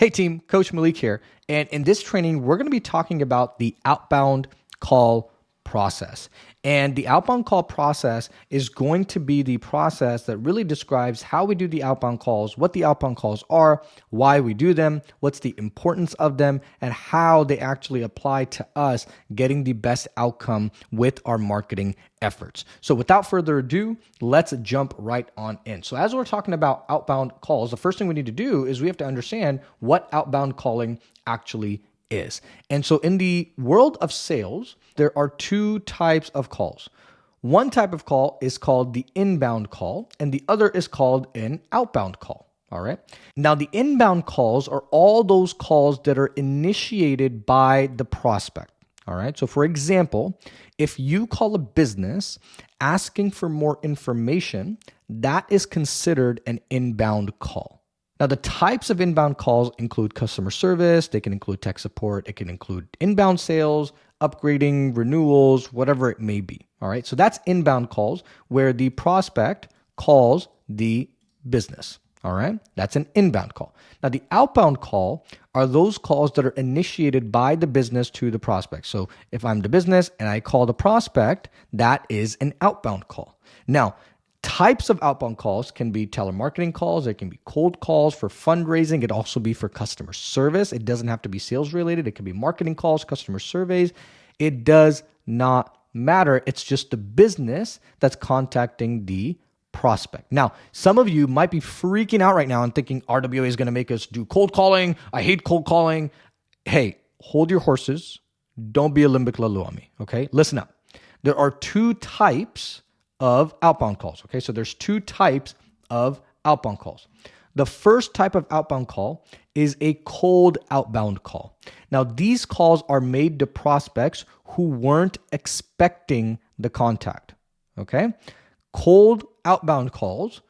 Hey team, Coach Malik here. And in this training, we're going to be talking about the outbound call process. And the outbound call process is going to be the process that really describes how we do the outbound calls, what the outbound calls are, why we do them, what's the importance of them, and how they actually apply to us getting the best outcome with our marketing efforts. So without further ado, let's jump right on in. So as we're talking about outbound calls, the first thing we need to do is we have to understand what outbound calling actually is. And so in the world of sales, there are two types of calls. One type of call is called the inbound call, and the other is called an outbound call. All right. Now, the inbound calls are all those calls that are initiated by the prospect. All right. So for example, if you call a business asking for more information, that is considered an inbound call. Now, the types of inbound calls include customer service, they can include tech support, it can include inbound sales, upgrading, renewals, whatever it may be. All right. So that's inbound calls where the prospect calls the business. All right. That's an inbound call. Now, the outbound call are those calls that are initiated by the business to the prospect. So if I'm the business and I call the prospect, that is an outbound call. Now, types of outbound calls can be telemarketing calls. It can be cold calls for fundraising. It also be for customer service. It doesn't have to be sales related. It can be marketing calls, customer surveys. It does not matter. It's just the business that's contacting the prospect. Now, some of you might be freaking out right now and thinking RWA is going to make us do cold calling. I hate cold calling. Hey, hold your horses. Don't be a limbic lalu on me. Okay. Listen up. There are two types of outbound calls. Okay. So there's two types of outbound calls. The first type of outbound call is a cold outbound call. Now, these calls are made to prospects who weren't expecting the contact. Okay. Cold outbound calls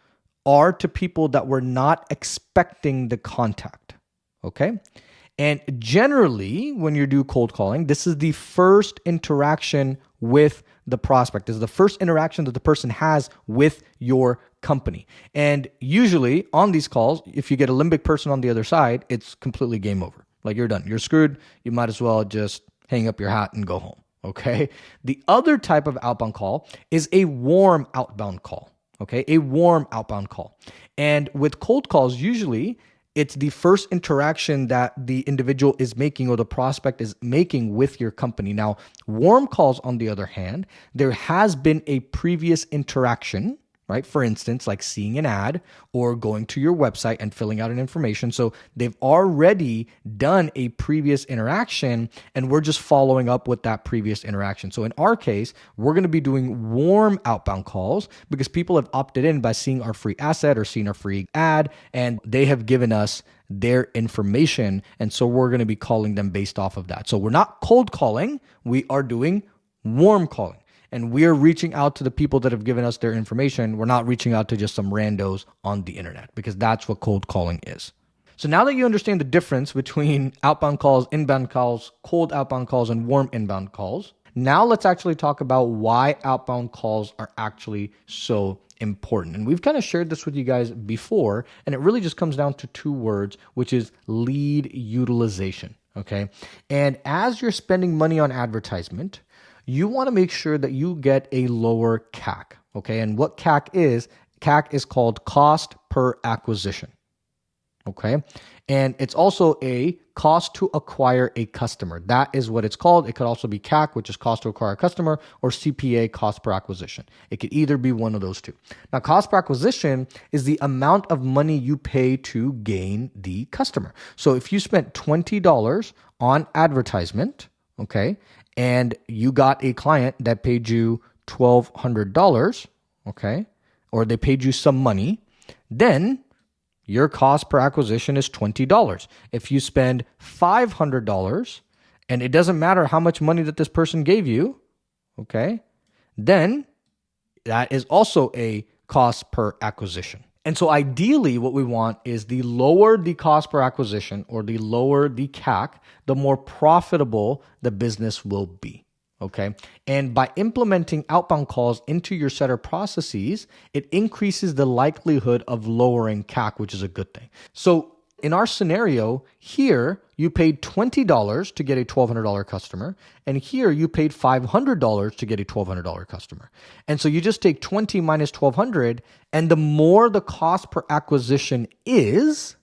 are to people that were not expecting the contact. Okay. And generally, when you do cold calling, this is the first interaction with the prospect. This is the first interaction that the person has with your company. And usually on these calls, if you get a limbic person on the other side, it's completely game over. Like you're done. You're screwed. You might as well just hang up your hat and go home. Okay. The other type of outbound call is a warm outbound call. Okay. A warm outbound call. And with cold calls, usually it's the first interaction that the individual is making or the prospect is making with your company. Now, warm calls, on the other hand, there has been a previous interaction, right? For instance, like seeing an ad or going to your website and filling out an information. So they've already done a previous interaction and we're just following up with that previous interaction. So in our case, we're going to be doing warm outbound calls because people have opted in by seeing our free asset or seeing our free ad and they have given us their information. And so we're going to be calling them based off of that. So we're not cold calling, we are doing warm calling. And we're reaching out to the people that have given us their information. We're not reaching out to just some randos on the internet because that's what cold calling is. So now that you understand the difference between outbound calls, inbound calls, cold outbound calls, and warm inbound calls, now let's actually talk about why outbound calls are actually so important. And we've kind of shared this with you guys before, and it really just comes down to two words, which is lead utilization. Okay. And as you're spending money on advertisement, you want to make sure that you get a lower CAC, okay? And what CAC is called cost per acquisition, okay? And it's also a cost to acquire a customer. That is what it's called. It could also be CAC, which is cost to acquire a customer, or CPA, cost per acquisition. It could either be one of those two. Now, cost per acquisition is the amount of money you pay to gain the customer. So if you spent $20 on advertisement, okay, and you got a client that paid you $1,200, okay, or they paid you some money, then your cost per acquisition is $20. If you spend $500 and it doesn't matter how much money that this person gave you, okay, then that is also a cost per acquisition. And so ideally what we want is the lower the cost per acquisition or the lower the CAC, the more profitable the business will be. Okay. And by implementing outbound calls into your setter processes, it increases the likelihood of lowering CAC, which is a good thing. So in our scenario here, you paid $20 to get a $1,200 customer, and here you paid $500 to get a $1,200 customer. And so you just take 20 minus 1,200, and the more the cost per acquisition is,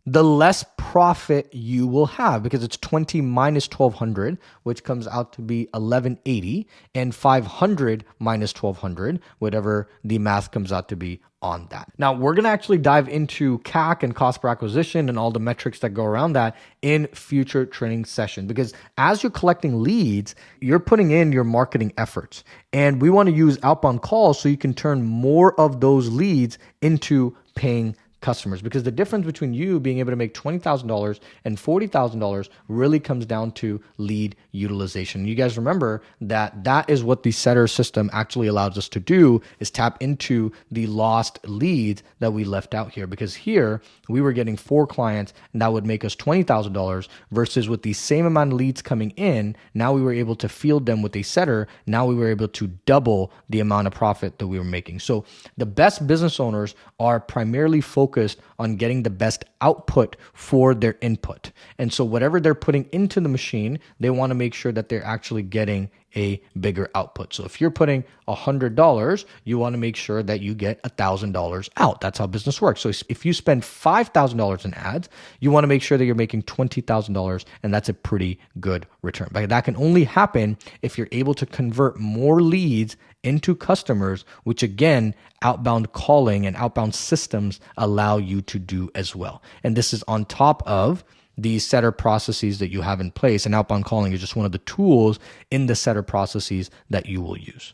the less profit you will have, because it's 20 minus 1,200, which comes out to be 1,180, and 500 minus 1,200, whatever the math comes out to be on that. Now, we're going to actually dive into CAC and cost per acquisition and all the metrics that go around that in future training session, because as you're collecting leads, you're putting in your marketing efforts, and we want to use outbound calls so you can turn more of those leads into paying customers, because the difference between you being able to make $20,000 and $40,000 really comes down to lead utilization. You guys remember that is what the setter system actually allows us to do, is tap into the lost leads that we left out here, because here we were getting 4 clients and that would make us $20,000 versus with the same amount of leads coming in, now we were able to field them with a setter. Now we were able to double the amount of profit that we were making. So the best business owners are primarily focused on getting the best output for their input. And so whatever they're putting into the machine, they want to make sure that they're actually getting a bigger output. So if you're putting $100, you want to make sure that you get $1,000 out. That's how business works. So if you spend $5,000 in ads, you want to make sure that you're making $20,000, and that's a pretty good return. But that can only happen if you're able to convert more leads into customers, which again, outbound calling and outbound systems allow you to do as well. And this is on top of the setter processes that you have in place. And outbound calling is just one of the tools in the setter processes that you will use.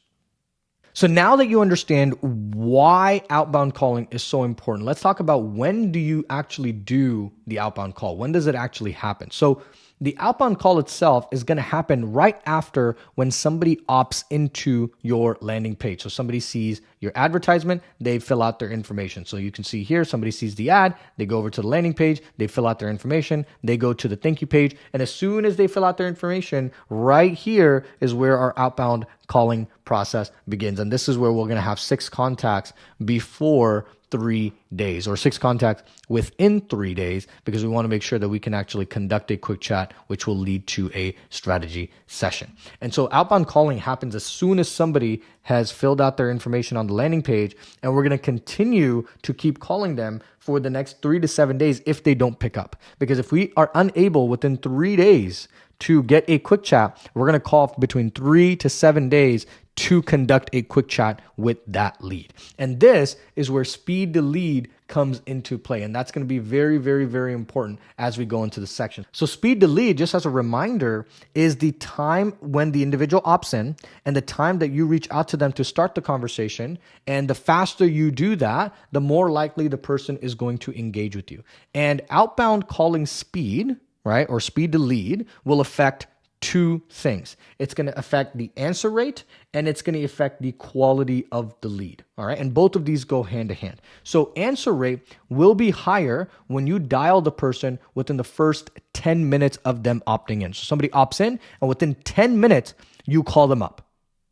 So now that you understand why outbound calling is so important, let's talk about when do you actually do the outbound call? When does it actually happen? So the outbound call itself is going to happen right after when somebody opts into your landing page. So somebody sees your advertisement, they fill out their information. So you can see here, somebody sees the ad, they go over to the landing page, they fill out their information, they go to the thank you page. And as soon as they fill out their information, right here is where our outbound calling process begins. And this is where we're going to have 6 contacts before 3 days, or 6 contacts within 3 days, because we want to make sure that we can actually conduct a quick chat, which will lead to a strategy session. And so outbound calling happens as soon as somebody has filled out their information on the landing page, and we're going to continue to keep calling them for the next 3 to 7 days if they don't pick up. Because if we are unable within 3 days to get a quick chat, we're going to call between 3 to 7 days to conduct a quick chat with that lead. And this is where speed to lead comes into play. And that's going to be very, very, very important as we go into the section. So speed to lead, just as a reminder, is the time when the individual opts in and the time that you reach out to them to start the conversation. And the faster you do that, the more likely the person is going to engage with you. And outbound calling speed, right, or speed to lead, will affect 2 things. It's going to affect the answer rate, and it's going to affect the quality of the lead. All right. And both of these go hand to hand. So answer rate will be higher when you dial the person within the first 10 minutes of them opting in. So somebody opts in, and within 10 minutes, you call them up.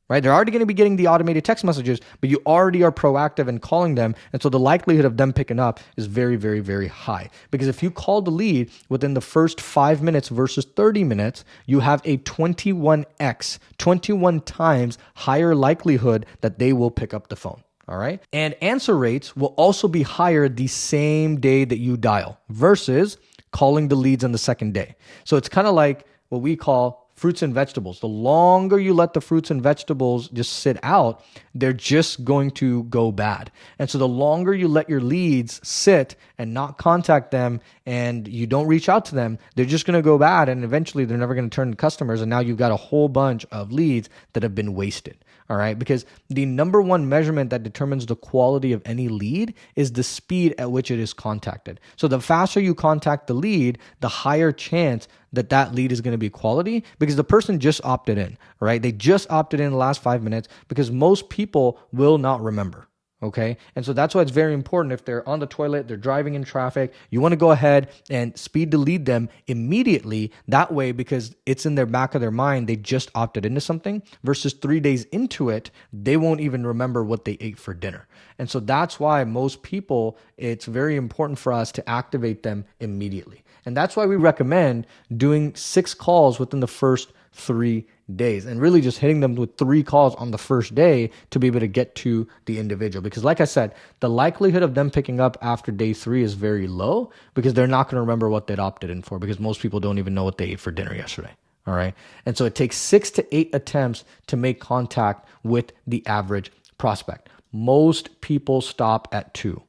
Right? They're already going to be getting the automated text messages, but you already are proactive in calling them. And so the likelihood of them picking up is very, very, very high. Because if you call the lead within the first 5 minutes versus 30 minutes, you have a 21x, 21 times higher likelihood that they will pick up the phone. All right. And answer rates will also be higher the same day that you dial versus calling the leads on the second day. So it's kind of like what we call fruits and vegetables. The longer you let the fruits and vegetables just sit out, they're just going to go bad. And so the longer you let your leads sit and not contact them and you don't reach out to them, they're just going to go bad. And eventually they're never going to turn to customers. And now you've got a whole bunch of leads that have been wasted. All right. Because the number one measurement that determines the quality of any lead is the speed at which it is contacted. So the faster you contact the lead, the higher chance that that lead is going to be quality, because the person just opted in, right? They just opted in the last 5 minutes, because most people will not remember. Okay. And so that's why it's very important if they're on the toilet, they're driving in traffic, you want to go ahead and speed to lead them immediately. That way, because it's in their back of their mind, they just opted into something versus 3 days into it, they won't even remember what they ate for dinner. And so that's why most people, it's very important for us to activate them immediately. And that's why we recommend doing 6 calls within the first 3 days and really just hitting them with 3 calls on the first day to be able to get to the individual. Because like I said, the likelihood of them picking up after day 3 is very low because they're not going to remember what they'd opted in for because most people don't even know what they ate for dinner yesterday. All right. And so it takes 6 to 8 attempts to make contact with the average prospect. Most people stop at 2.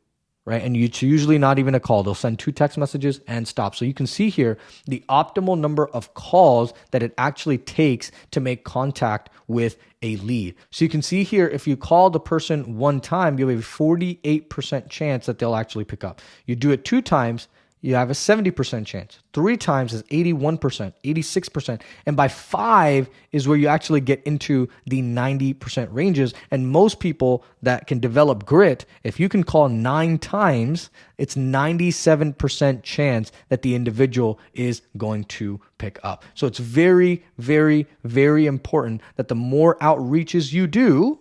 Right? And it's usually not even a call. They'll send 2 text messages and stop. So you can see here the optimal number of calls that it actually takes to make contact with a lead. So you can see here, if you call the person 1 time, you have a 48% chance that they'll actually pick up. You do it 2 times, you have a 70% chance. 3 times is 81%, 86%. And by 5 is where you actually get into the 90% ranges. And most people that can develop grit, if you can call 9 times, it's 97% chance that the individual is going to pick up. So it's very, very, very important that the more outreaches you do,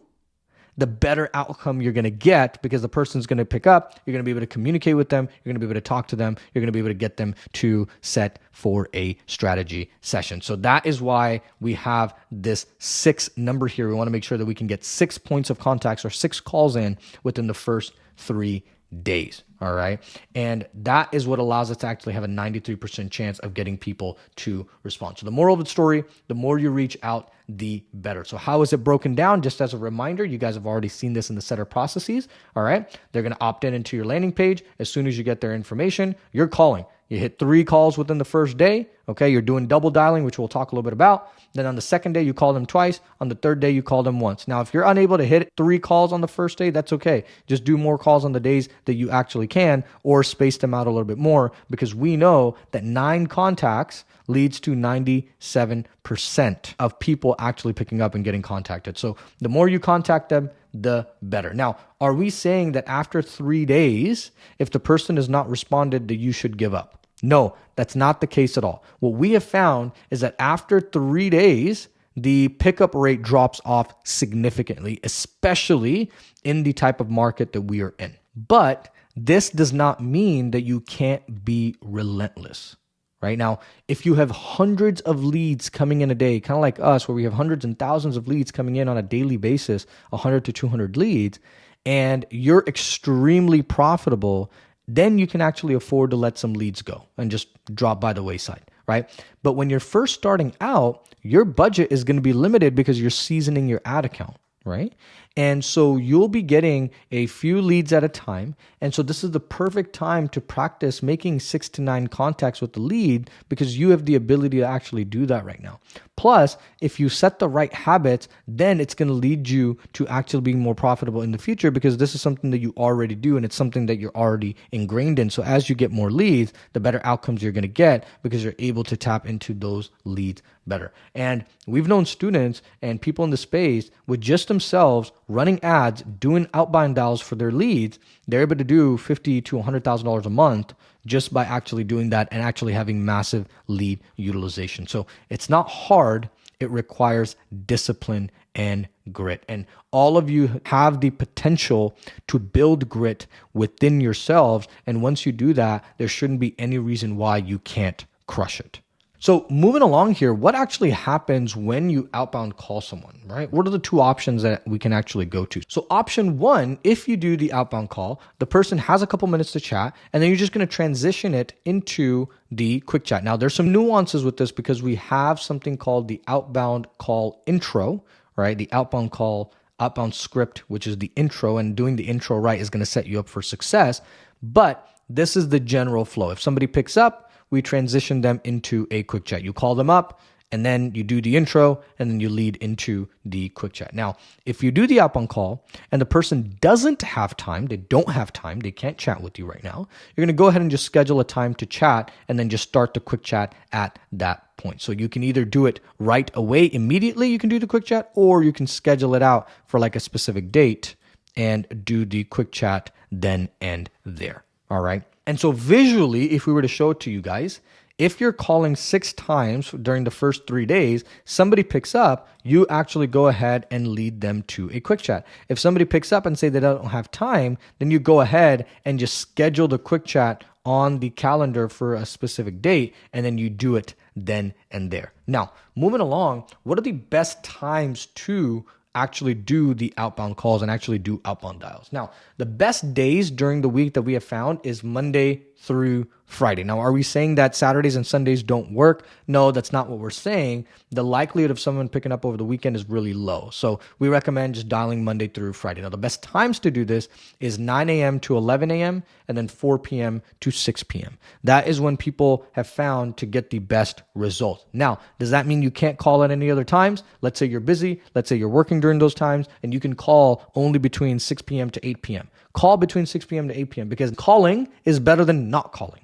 the better outcome you're going to get because the person's going to pick up. You're going to be able to communicate with them. You're going to be able to talk to them. You're going to be able to get them to set for a strategy session. So that is why we have this 6 number here. We want to make sure that we can get 6 points of contacts or 6 calls in within the first 3 days. All right. And that is what allows us to actually have a 93% chance of getting people to respond. So the moral of the story, the more you reach out, the better. So how is it broken down? Just as a reminder, you guys have already seen this in the setter processes. All right. They're going to opt in into your landing page. As soon as you get their information, you're calling. You hit 3 calls within the first day. Okay. You're doing double dialing, which we'll talk a little bit about. Then on the second day, you call them twice. On the third day, you call them once. Now, if you're unable to hit 3 calls on the first day, that's okay. Just do more calls on the days that you actually can or space them out a little bit more because we know that 9 contacts leads to 97% of people actually picking up and getting contacted. So the more you contact them, the better. Now, are we saying that after 3 days, if the person has not responded, that you should give up? No, that's not the case at all. What we have found is that after 3 days, the pickup rate drops off significantly, especially in the type of market that we are in. But this does not mean that you can't be relentless. Right now, if you have hundreds of leads coming in a day, kind of like us, where we have hundreds and thousands of leads coming in on a daily basis, 100 to 200 leads, and you're extremely profitable, then you can actually afford to let some leads go and just drop by the wayside, right? But when you're first starting out, your budget is going to be limited because you're seasoning your ad account, right? And so you'll be getting a few leads at a time. And so this is the perfect time to practice making 6 to 9 contacts with the lead because you have the ability to actually do that right now. Plus, if you set the right habits, then it's going to lead you to actually being more profitable in the future because this is something that you already do and it's something that you're already ingrained in. So as you get more leads, the better outcomes you're going to get because you're able to tap into those leads better. And we've known students and people in the space with just themselves running ads, doing outbound dials for their leads, they're able to do $50,000 to $100,000 a month just by actually doing that and actually having massive lead utilization. So it's not hard. It requires discipline and grit. And all of you have the potential to build grit within yourselves. And once you do that, there shouldn't be any reason why you can't crush it. So moving along here, what actually happens when you outbound call someone, right? What are the 2 options that we can actually go to? So option 1, if you do the outbound call, the person has a couple minutes to chat, and then you're just going to transition it into the quick chat. Now, there's some nuances with this because we have something called the outbound call intro, right? The outbound call, outbound script, which is the intro, and doing the intro right is going to set you up for success. But this is the general flow. If somebody picks up, we transition them into a quick chat. You call them up and then you do the intro and then you lead into the quick chat. Now, if you do the outbound call and the person doesn't have time, they don't have time, they can't chat with you right now, you're going to go ahead and just schedule a time to chat and then just start the quick chat at that point. So you can either do it right away, immediately you can do the quick chat, or you can schedule it out for like a specific date and do the quick chat then and there. All right. And so visually, if we were to show it to you guys, if you're calling 6 times during the first 3 days, somebody picks up, you actually go ahead and lead them to a quick chat. If somebody picks up and say they don't have time, then you go ahead and just schedule the quick chat on the calendar for a specific date, and then you do it then and there. Now, moving along, what are the best times to actually do the outbound calls and actually do outbound dials? Now, the best days during the week that we have found is Monday through Friday. Now, are we saying that Saturdays and Sundays don't work? No, that's not what we're saying. The likelihood of someone picking up over the weekend is really low. So we recommend just dialing Monday through Friday. Now, the best times to do this is 9 a.m. to 11 a.m. and then 4 p.m. to 6 p.m. That is when people have found to get the best results. Now, does that mean you can't call at any other times? Let's say you're busy. Let's say you're working during those times, and you can call only between 6 p.m. to 8 p.m. Call between 6 p.m. to 8 p.m. because calling is better than not calling.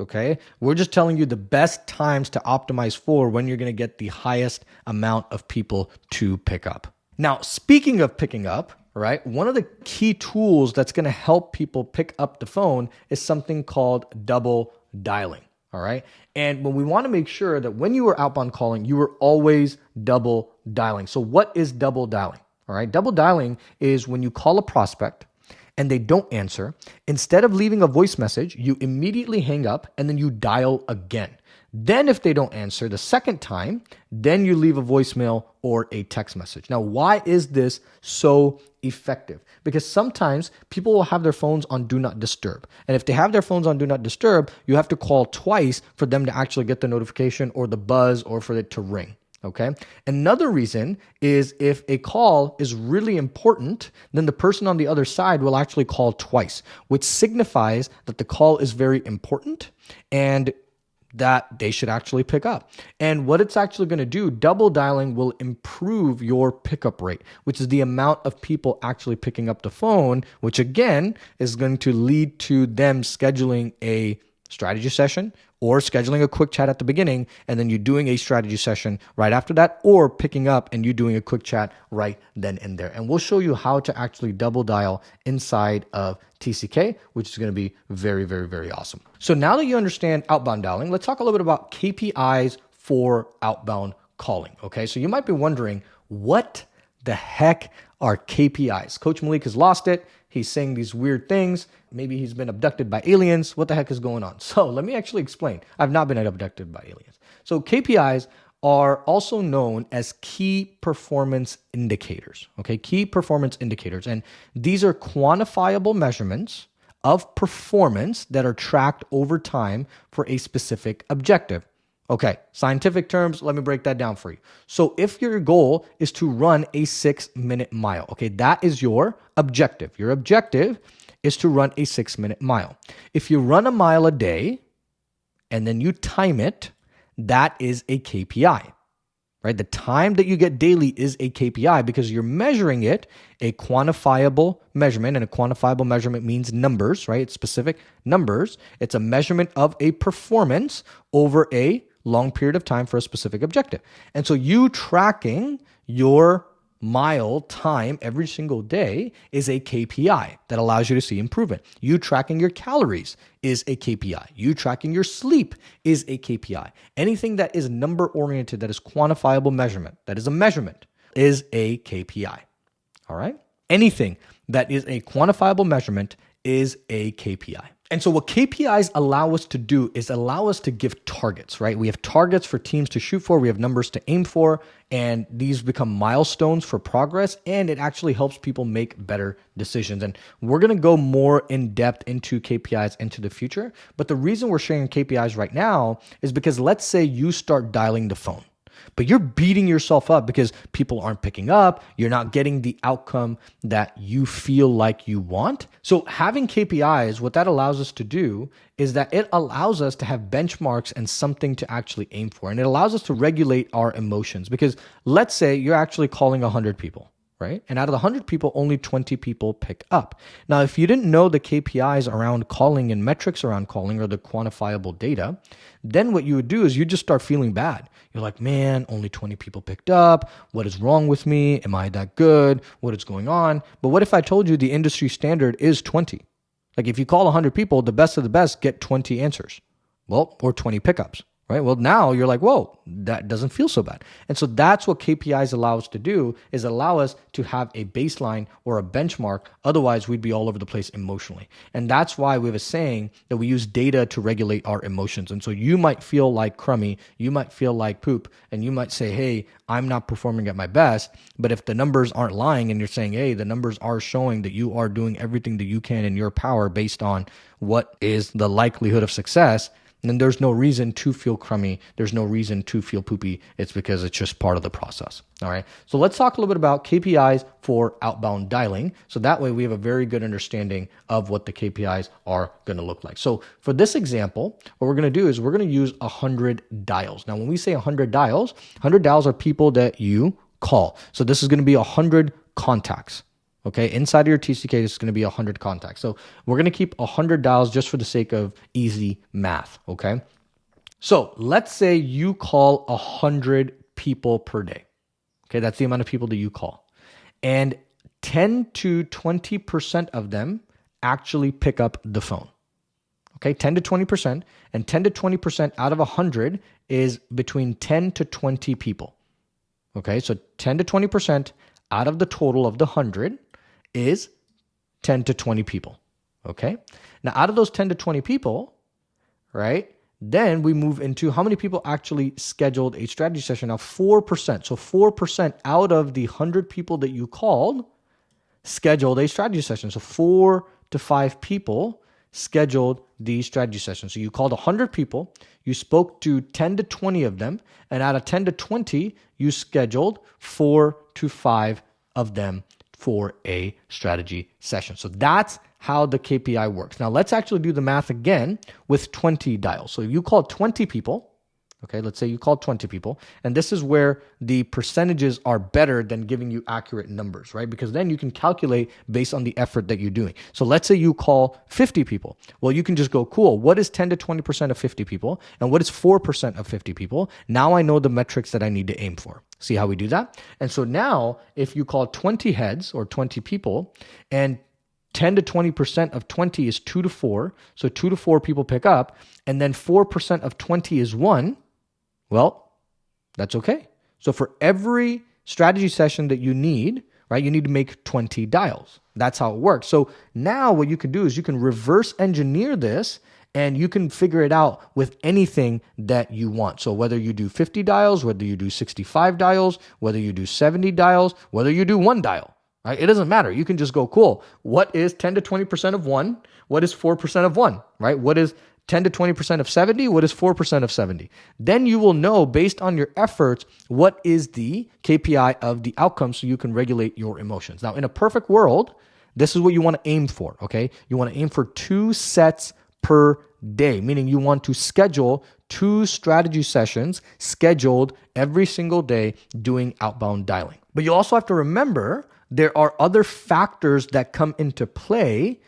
Okay, we're just telling you the best times to optimize for when you're going to get the highest amount of people to pick up. Now, speaking of picking up, right, one of the key tools that's going to help people pick up the phone is something called double dialing. All right. And when we want to make sure that when you are outbound calling, you are always double dialing. So what is double dialing? All right. Double dialing is when you call a prospect and they don't answer, instead of leaving a voice message, you immediately hang up and then you dial again. Then if they don't answer the second time, then you leave a voicemail or a text message. Now, why is this so effective? Because sometimes people will have their phones on Do Not Disturb. And if they have their phones on Do Not Disturb, you have to call twice for them to actually get the notification or the buzz or for it to ring. Okay. Another reason is if a call is really important, then the person on the other side will actually call twice, which signifies that the call is very important and that they should actually pick up. And what it's actually going to do, double dialing will improve your pickup rate, which is the amount of people actually picking up the phone, which again is going to lead to them scheduling a strategy session or scheduling a quick chat at the beginning and then you doing a strategy session right after that, or picking up and you doing a quick chat right then and there. And we'll show you how to actually double dial inside of TCK, which is going to be very, very, very awesome. So now that you understand outbound dialing, let's talk a little bit about KPIs for outbound calling. Okay, so you might be wondering, what the heck are KPIs? Coach Malik has lost it. He's saying these weird things. Maybe he's been abducted by aliens. What the heck is going on? So let me actually explain. I've not been abducted by aliens. So KPIs are also known as key performance indicators. Okay, key performance indicators. And these are quantifiable measurements of performance that are tracked over time for a specific objective. Okay, scientific terms, let me break that down for you. So if your goal is to run a 6-minute mile, okay, that is your objective. Your objective is to run a 6-minute mile. If you run a mile a day and then you time it, that is a KPI, right? The time that you get daily is a KPI because you're measuring it, a quantifiable measurement, and a quantifiable measurement means numbers, right? It's specific numbers. It's a measurement of a performance over a long period of time for a specific objective. And so you tracking your mile time every single day is a KPI that allows you to see improvement. You tracking your calories is a KPI. You tracking your sleep is a KPI. Anything that is number oriented, that is quantifiable measurement, that is a measurement, is a KPI. All right? Anything that is a quantifiable measurement is a KPI. And so what KPIs allow us to do is allow us to give targets, right? We have targets for teams to shoot for. We have numbers to aim for, and these become milestones for progress, and it actually helps people make better decisions. And we're going to go more in depth into KPIs into the future. But the reason we're sharing KPIs right now is because let's say you start dialing the phone, but you're beating yourself up because people aren't picking up. You're not getting the outcome that you feel like you want. So having KPIs, what that allows us to do is that it allows us to have benchmarks and something to actually aim for. And it allows us to regulate our emotions because let's say you're actually calling 100 people, right? And out of the 100 people, only 20 people pick up. Now, if you didn't know the KPIs around calling and metrics around calling or the quantifiable data, then what you would do is you just start feeling bad. You're like, man, only 20 people picked up. What is wrong with me? Am I that good? What is going on? But what if I told you the industry standard is 20? Like if you call 100 people, the best of the best get 20 answers. Well, or 20 pickups. Right? Well, now you're like, whoa, that doesn't feel so bad. And so that's what KPIs allow us to do, is allow us to have a baseline or a benchmark. Otherwise, we'd be all over the place emotionally. And that's why we have a saying that we use data to regulate our emotions. And so you might feel like crummy, you might feel like poop, and you might say, hey, I'm not performing at my best. But if the numbers aren't lying and you're saying, hey, the numbers are showing that you are doing everything that you can in your power based on what is the likelihood of success, then there's no reason to feel crummy. There's no reason to feel poopy. It's because it's just part of the process. All right. So let's talk a little bit about KPIs for outbound dialing. So that way we have a very good understanding of what the KPIs are going to look like. So for this example, what we're going to do is we're going to use 100 dials. Now, when we say 100 dials are people that you call. So this is going to be 100 contacts. Okay, inside of your TCK, this is going to be 100 contacts. So we're going to keep 100 dials just for the sake of easy math, okay? So let's say you call 100 people per day. Okay, that's the amount of people that you call. And 10 to 20% of them actually pick up the phone. Okay, 10 to 20%. And 10 to 20% out of 100 is between 10 to 20 people. Okay, so 10 to 20% out of the total of the 100 is 10 to 20 people, okay? Now, out of those 10 to 20 people, right, then we move into how many people actually scheduled a strategy session. Now, 4%. So 4% out of the 100 people that you called scheduled a strategy session. So 4 to 5 people scheduled the strategy session. So you called 100 people, you spoke to 10 to 20 of them, and out of 10 to 20, you scheduled 4 to 5 of them for a strategy session. So that's how the KPI works. Now let's actually do the math again with 20 dials. So you call 20 people, okay, let's say you call 20 people, and this is where the percentages are better than giving you accurate numbers, right? Because then you can calculate based on the effort that you're doing. So let's say you call 50 people. Well, you can just go, cool, what is 10 to 20% of 50 people? And what is 4% of 50 people? Now I know the metrics that I need to aim for. See how we do that? And so now if you call 20 heads or 20 people and 10 to 20% of 20 is 2 to 4, so 2 to 4 people pick up, and then 4% of 20 is 1, well, that's okay. So for every strategy session that you need, right, you need to make 20 dials. That's how it works. So now what you can do is you can reverse engineer this and you can figure it out with anything that you want. So whether you do 50 dials, whether you do 65 dials, whether you do 70 dials, whether you do 1 dial, right? It doesn't matter. You can just go, cool. What is 10 to 20% of 1? What is 4% of 1, right? What is 10 to 20% of 70? What is 4% of 70? Then you will know based on your efforts, what is the KPI of the outcome so you can regulate your emotions. Now, in a perfect world, this is what you want to aim for, okay? You want to aim for 2 sets per day, meaning you want to schedule 2 strategy sessions scheduled every single day doing outbound dialing. But you also have to remember there are other factors that come into play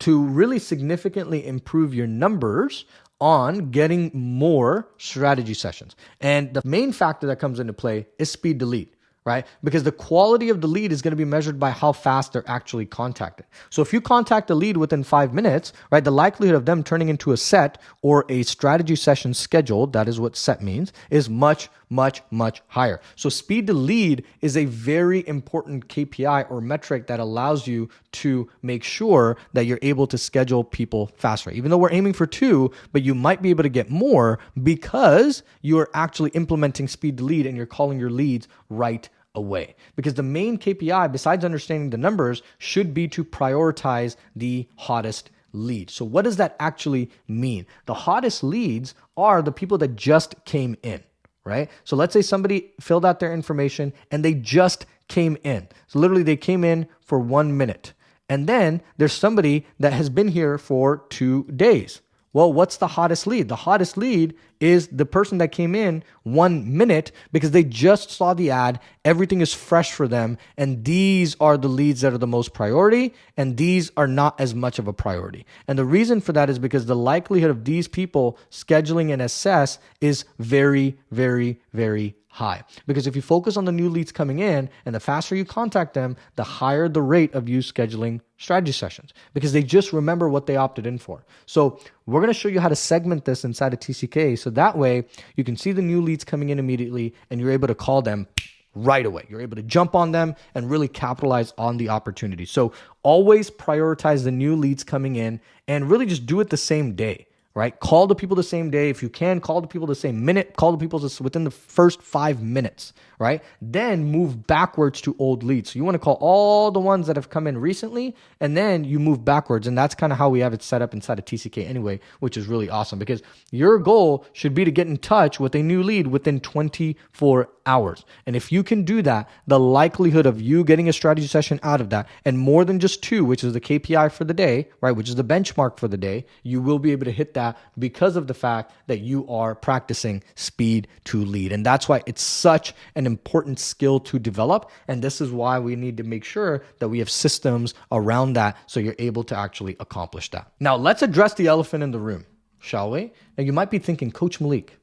to really significantly improve your numbers on getting more strategy sessions. And the main factor that comes into play is speed to lead, right? Because the quality of the lead is going to be measured by how fast they're actually contacted. So if you contact a lead within 5 minutes, right, the likelihood of them turning into a set or a strategy session scheduled, that is what set means, is much, much, much higher. So speed to lead is a very important KPI or metric that allows you to make sure that you're able to schedule people faster. Even though we're aiming for 2, but you might be able to get more because you're actually implementing speed to lead and you're calling your leads right away. Because the main KPI, besides understanding the numbers, should be to prioritize the hottest leads. So what does that actually mean? The hottest leads are the people that just came in, right? So let's say somebody filled out their information and they just came in. So literally they came in for 1 minute. And then there's somebody that has been here for 2 days. Well, what's the hottest lead? The hottest lead is the person that came in 1 minute because they just saw the ad. Everything is fresh for them. And these are the leads that are the most priority. And these are not as much of a priority. And the reason for that is because the likelihood of these people scheduling an assess is very, very, very high. Because if you focus on the new leads coming in and the faster you contact them, the higher the rate of you scheduling strategy sessions because they just remember what they opted in for. So we're going to show you how to segment this inside of TCK. So that way you can see the new leads coming in immediately and you're able to call them right away. You're able to jump on them and really capitalize on the opportunity. So always prioritize the new leads coming in and really just do it the same day. Right? Call the people the same day. If you can, call the people the same minute. Call the people within the first 5 minutes, right? Then move backwards to old leads. So you want to call all the ones that have come in recently, and then you move backwards. And that's kind of how we have it set up inside of TCK anyway, which is really awesome because your goal should be to get in touch with a new lead within 24 hours. And if you can do that, the likelihood of you getting a strategy session out of that, and more than just 2, which is the KPI for the day, right? Which is the benchmark for the day, you will be able to hit that because of the fact that you are practicing speed to lead. And that's why it's such an important skill to develop. And this is why we need to make sure that we have systems around that so you're able to actually accomplish that. Now, let's address the elephant in the room, shall we? Now, you might be thinking, Coach Malik,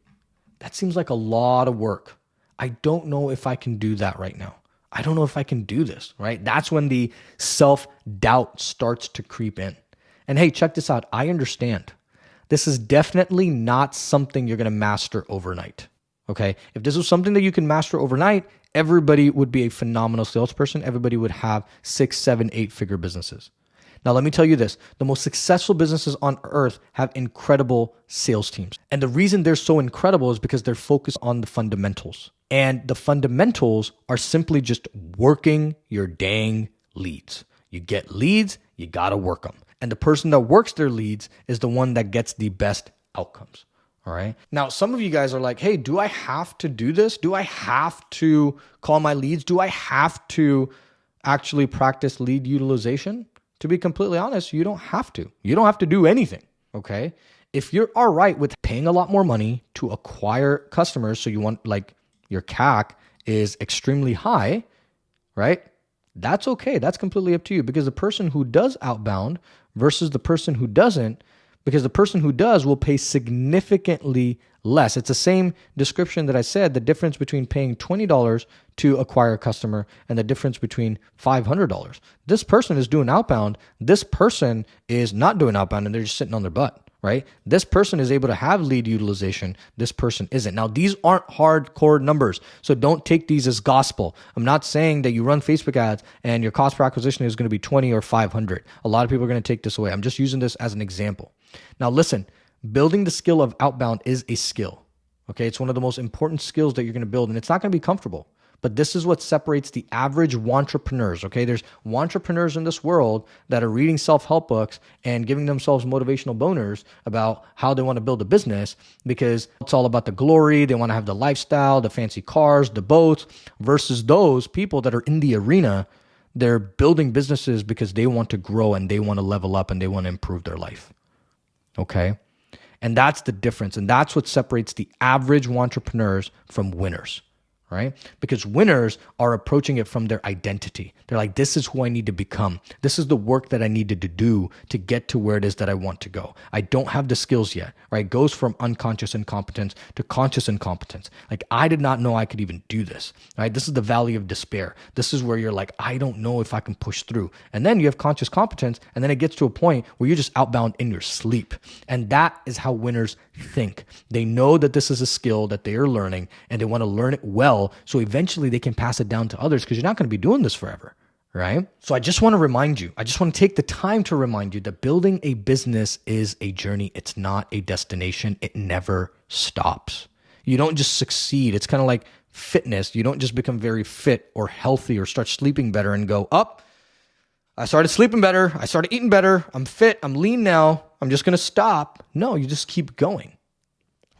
that seems like a lot of work. I don't know if I can do that right now. I don't know if I can do this, right? That's when the self-doubt starts to creep in. And hey, check this out. I understand. This is definitely not something you're going to master overnight, okay? If this was something that you can master overnight, everybody would be a phenomenal salesperson. Everybody would have 6, 7, 8-figure businesses. Now, let me tell you this. The most successful businesses on earth have incredible sales teams. And the reason they're so incredible is because they're focused on the fundamentals. And the fundamentals are simply just working your dang leads. You get leads, you got to work them. And the person that works their leads is the one that gets the best outcomes. All right. Now, some of you guys are like, hey, do I have to do this? Do I have to call my leads? Do I have to actually practice lead utilization? To be completely honest, you don't have to. You don't have to do anything. Okay. If you're all right with paying a lot more money to acquire customers, so you want like your CAC is extremely high, right? That's okay. That's completely up to you because the person who does outbound versus the person who doesn't, because the person who does will pay significantly less. It's the same description that I said, the difference between paying $20 to acquire a customer and the difference between $500. This person is doing outbound. This person is not doing outbound and they're just sitting on their butt. Right? This person is able to have lead utilization. This person isn't. Now, these aren't hardcore numbers, so don't take these as gospel. I'm not saying that you run Facebook ads and your cost per acquisition is going to be 20 or 500. A lot of people are going to take this away. I'm just using this as an example. Now, listen, building the skill of outbound is a skill. Okay? It's one of the most important skills that you're going to build, and it's not going to be comfortable. But this is what separates the average entrepreneurs, okay? There's entrepreneurs in this world that are reading self-help books and giving themselves motivational boners about how they want to build a business because it's all about the glory. They want to have the lifestyle, the fancy cars, the boats, versus those people that are in the arena. They're building businesses because they want to grow and they want to level up and they want to improve their life, okay? And that's the difference. And that's what separates the average entrepreneurs from winners. Right? Because winners are approaching it from their identity. They're like, this is who I need to become. This is the work that I needed to do to get to where it is that I want to go. I don't have the skills yet, right? It goes from unconscious incompetence to conscious incompetence. Like, I did not know I could even do this, right? This is the valley of despair. This is where you're like, I don't know if I can push through. And then you have conscious competence, and then it gets to a point where you're just outbound in your sleep. And that is how winners think. They know that this is a skill that they are learning, and they want to learn it well so eventually they can pass it down to others because you're not going to be doing this forever, right? So I just want to remind you, I just want to take the time to remind you that building a business is a journey. It's not a destination. It never stops. You don't just succeed. It's kind of like fitness. You don't just become very fit or healthy or start sleeping better and go, up. I started sleeping better. I started eating better. I'm fit. I'm lean now. I'm just going to stop. No, you just keep going.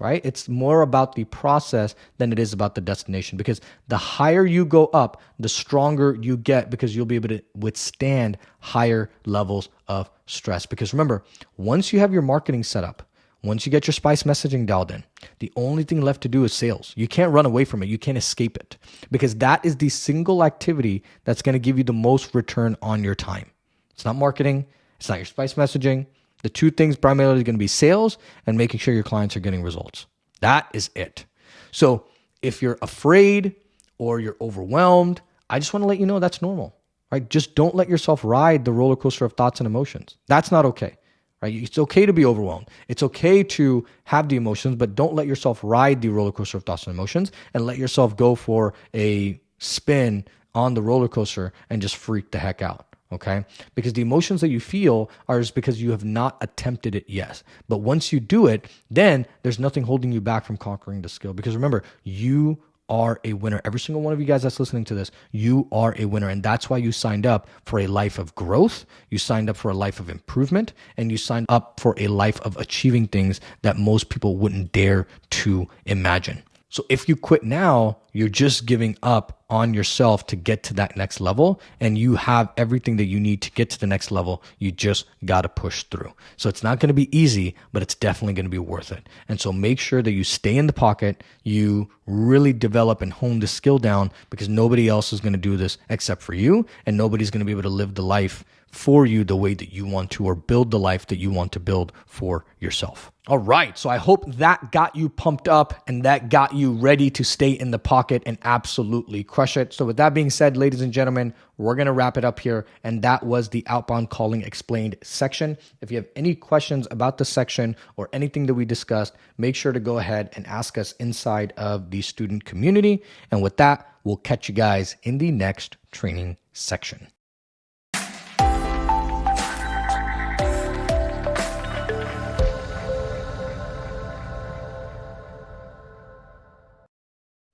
Right? It's more about the process than it is about the destination because the higher you go up, the stronger you get because you'll be able to withstand higher levels of stress. Because remember, once you have your marketing set up, Once you get your spice messaging dialed in, the only thing left to do is sales. You can't run away from it. You can't escape it because that is the single activity that's going to give you the most return on your time. It's not marketing. It's not your spice messaging. The two things primarily are going to be sales and making sure your clients are getting results. That is it. So if you're afraid or you're overwhelmed, I just want to let you know that's normal, right? Just don't let yourself ride the roller coaster of thoughts and emotions. That's not okay, right? It's okay to be overwhelmed. It's okay to have the emotions, but don't let yourself ride the roller coaster of thoughts and emotions and let yourself go for a spin on the roller coaster and just freak the heck out. Okay? Because the emotions that you feel are just because you have not attempted it yet. But once you do it, then there's nothing holding you back from conquering the skill. Because remember, you are a winner. Every single one of you guys that's listening to this, you are a winner. And that's why you signed up for a life of growth. You signed up for a life of improvement. And you signed up for a life of achieving things that most people wouldn't dare to imagine. So if you quit now, you're just giving up on yourself to get to that next level, and you have everything that you need to get to the next level. You just got to push through. So it's not going to be easy, but it's definitely going to be worth it. And so make sure that you stay in the pocket, you really develop and hone the skill down, because nobody else is going to do this except for you, and nobody's going to be able to live the life for you the way that you want to, or build the life that you want to build for yourself. All right. So I hope that got you pumped up and that got you ready to stay in the pocket and absolutely crush it. So with that being said, ladies and gentlemen, we're going to wrap it up here. And that was the Outbound Calling Explained section. If you have any questions about the section or anything that we discussed, make sure to go ahead and ask us inside of the student community. And with that, we'll catch you guys in the next training section.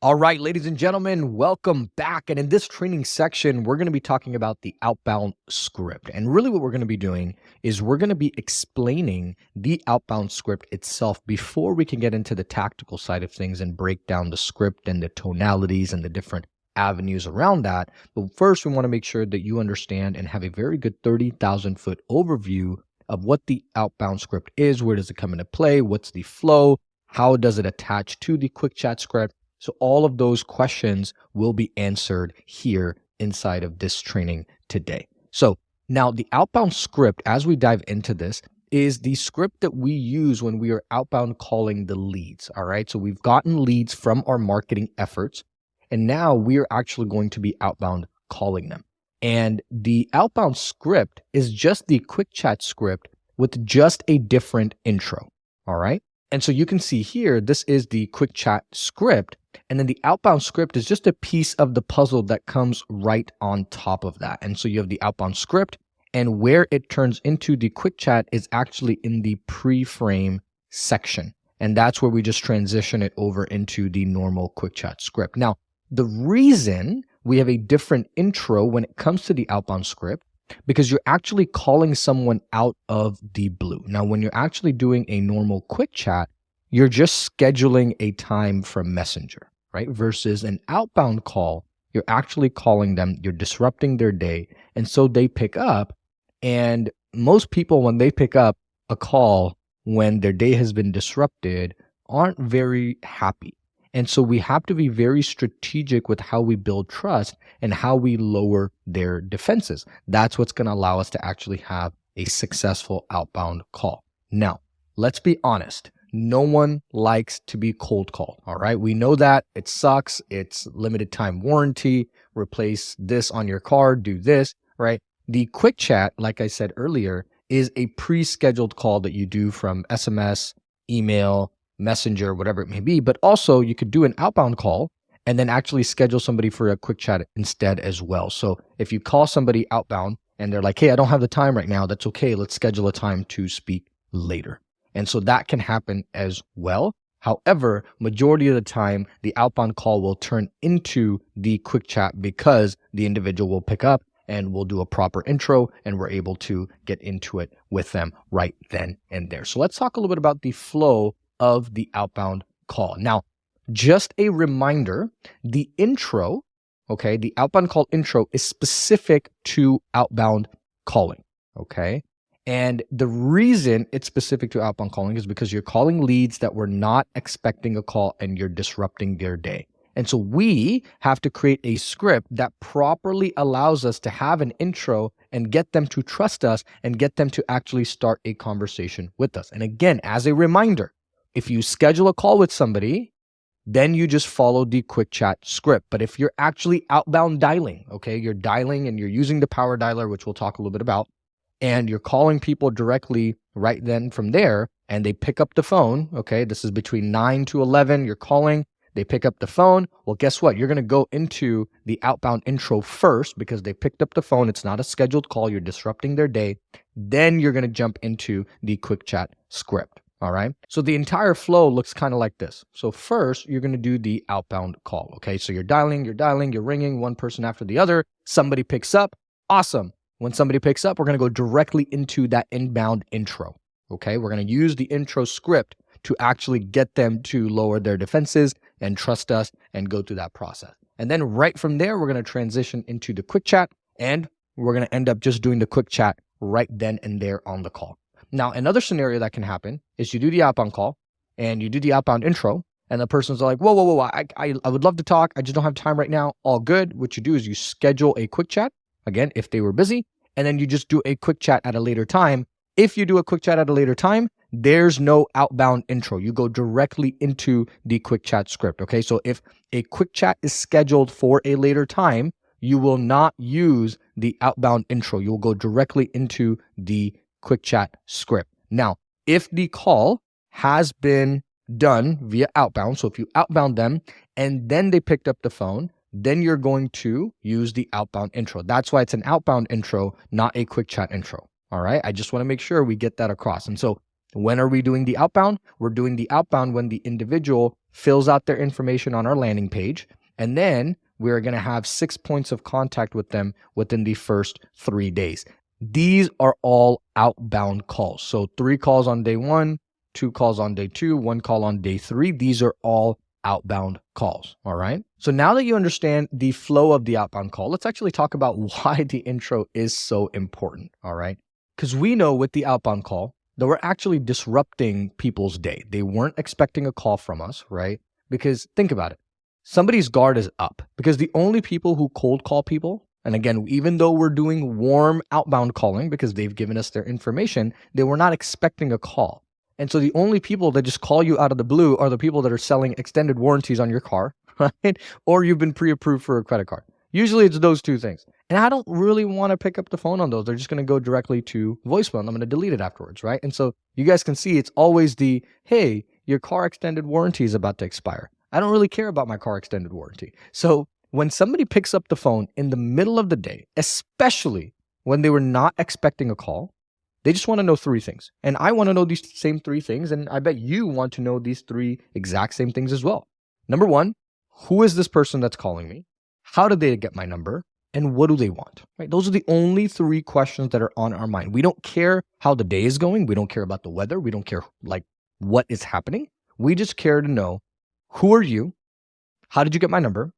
All right, ladies and gentlemen, welcome back. And in this training section, we're going to be talking about the outbound script. And really what we're going to be doing is we're going to be explaining the outbound script itself before we can get into the tactical side of things and break down the script and the tonalities and the different avenues around that. But first, we want to make sure that you understand and have a very good 30,000 foot overview of what the outbound script is, where does it come into play, what's the flow, how does it attach to the quick chat script. So all of those questions will be answered here inside of this training today. So now the outbound script, as we dive into this, is the script that we use when we are outbound calling the leads. All right. So we've gotten leads from our marketing efforts, and now we are actually going to be outbound calling them. And the outbound script is just the quick chat script with just a different intro. All right. And so you can see here, this is the quick chat script. And then the outbound script is just a piece of the puzzle that comes right on top of that. And so you have the outbound script, and where it turns into the quick chat is actually in the pre-frame section. And that's where we just transition it over into the normal quick chat script. Now, the reason we have a different intro when it comes to the outbound script, because you're actually calling someone out of the blue. Now, when you're actually doing a normal quick chat, you're just scheduling a time from Messenger, right? Versus an outbound call, you're actually calling them, you're disrupting their day. And so they pick up. And most people, when they pick up a call when their day has been disrupted, aren't very happy. And so we have to be very strategic with how we build trust and how we lower their defenses. That's what's going to allow us to actually have a successful outbound call. Now, let's be honest. No one likes to be cold called, all right? We know that. It sucks. It's limited time warranty. Replace this on your card. Do this, right? The quick chat, like I said earlier, is a pre-scheduled call that you do from SMS, email, Messenger, whatever it may be. But also you could do an outbound call and then actually schedule somebody for a quick chat instead as well. So if you call somebody outbound and they're like, hey, I don't have the time right now, that's okay. Let's schedule a time to speak later. And so that can happen as well. However, majority of the time, the outbound call will turn into the quick chat because the individual will pick up and we'll do a proper intro and we're able to get into it with them right then and there. So let's talk a little bit about the flow of the outbound call. Now, just a reminder, the intro, okay, the outbound call intro is specific to outbound calling, okay? And the reason it's specific to outbound calling is because you're calling leads that were not expecting a call and you're disrupting their day. And so we have to create a script that properly allows us to have an intro and get them to trust us and get them to actually start a conversation with us. And again, as a reminder, if you schedule a call with somebody, then you just follow the quick chat script. But if you're actually outbound dialing, okay, you're dialing and you're using the power dialer, which we'll talk a little bit about, and you're calling people directly right then from there, and they pick up the phone, okay, this is between 9 to 11, you're calling, they pick up the phone. Well, guess what? You're going to go into the outbound intro first because they picked up the phone. It's not a scheduled call. You're disrupting their day. Then you're going to jump into the quick chat script. All right. So the entire flow looks kind of like this. So first, you're going to do the outbound call. Okay. So you're dialing, you're ringing one person after the other. Somebody picks up. Awesome. When somebody picks up, we're going to go directly into that inbound intro. Okay. We're going to use the intro script to actually get them to lower their defenses and trust us and go through that process. And then right from there, we're going to transition into the quick chat, and we're going to end up just doing the quick chat right then and there on the call. Now, another scenario that can happen is you do the outbound call and you do the outbound intro, and the person's like, whoa, I would love to talk. I just don't have time right now. All good. What you do is you schedule a quick chat, again, if they were busy, and then you just do a quick chat at a later time. If you do a quick chat at a later time, there's no outbound intro. You go directly into the quick chat script, okay? So if a quick chat is scheduled for a later time, you will not use the outbound intro. You'll go directly into the quick chat script. Now, if the call has been done via outbound, so if you outbound them and then they picked up the phone, then you're going to use the outbound intro. That's why it's an outbound intro, not a quick chat intro. All right. I just want to make sure we get that across. And so when are we doing the outbound? We're doing the outbound when the individual fills out their information on our landing page. And then we're going to have 6 points of contact with them within the first 3 days. These are all outbound calls. So 3 calls on day 1, 2 calls on day 2, 1 call on day 3. These are all outbound calls. All right. So now that you understand the flow of the outbound call, let's actually talk about why the intro is so important. All right. Because we know with the outbound call that we're actually disrupting people's day. They weren't expecting a call from us, right? Because think about it. Somebody's guard is up because the only people who cold call people, and again, even though we're doing warm outbound calling because they've given us their information, they were not expecting a call. And so the only people that just call you out of the blue are the people that are selling extended warranties on your car, right? Or you've been pre-approved for a credit card. Usually it's those 2 things. And I don't really want to pick up the phone on those. They're just going to go directly to voicemail and I'm going to delete it afterwards, right? And so you guys can see it's always the, hey, your car extended warranty is about to expire. I don't really care about my car extended warranty. So when somebody picks up the phone in the middle of the day, especially when they were not expecting a call, they just want to know 3 things. And I want to know these same 3 things. And I bet you want to know these 3 exact same things as well. Number 1, who is this person that's calling me? How did they get my number? And what do they want? Right? Those are the only 3 questions that are on our mind. We don't care how the day is going. We don't care about the weather. We don't care like what is happening. We just care to know, who are you? How did you get my number?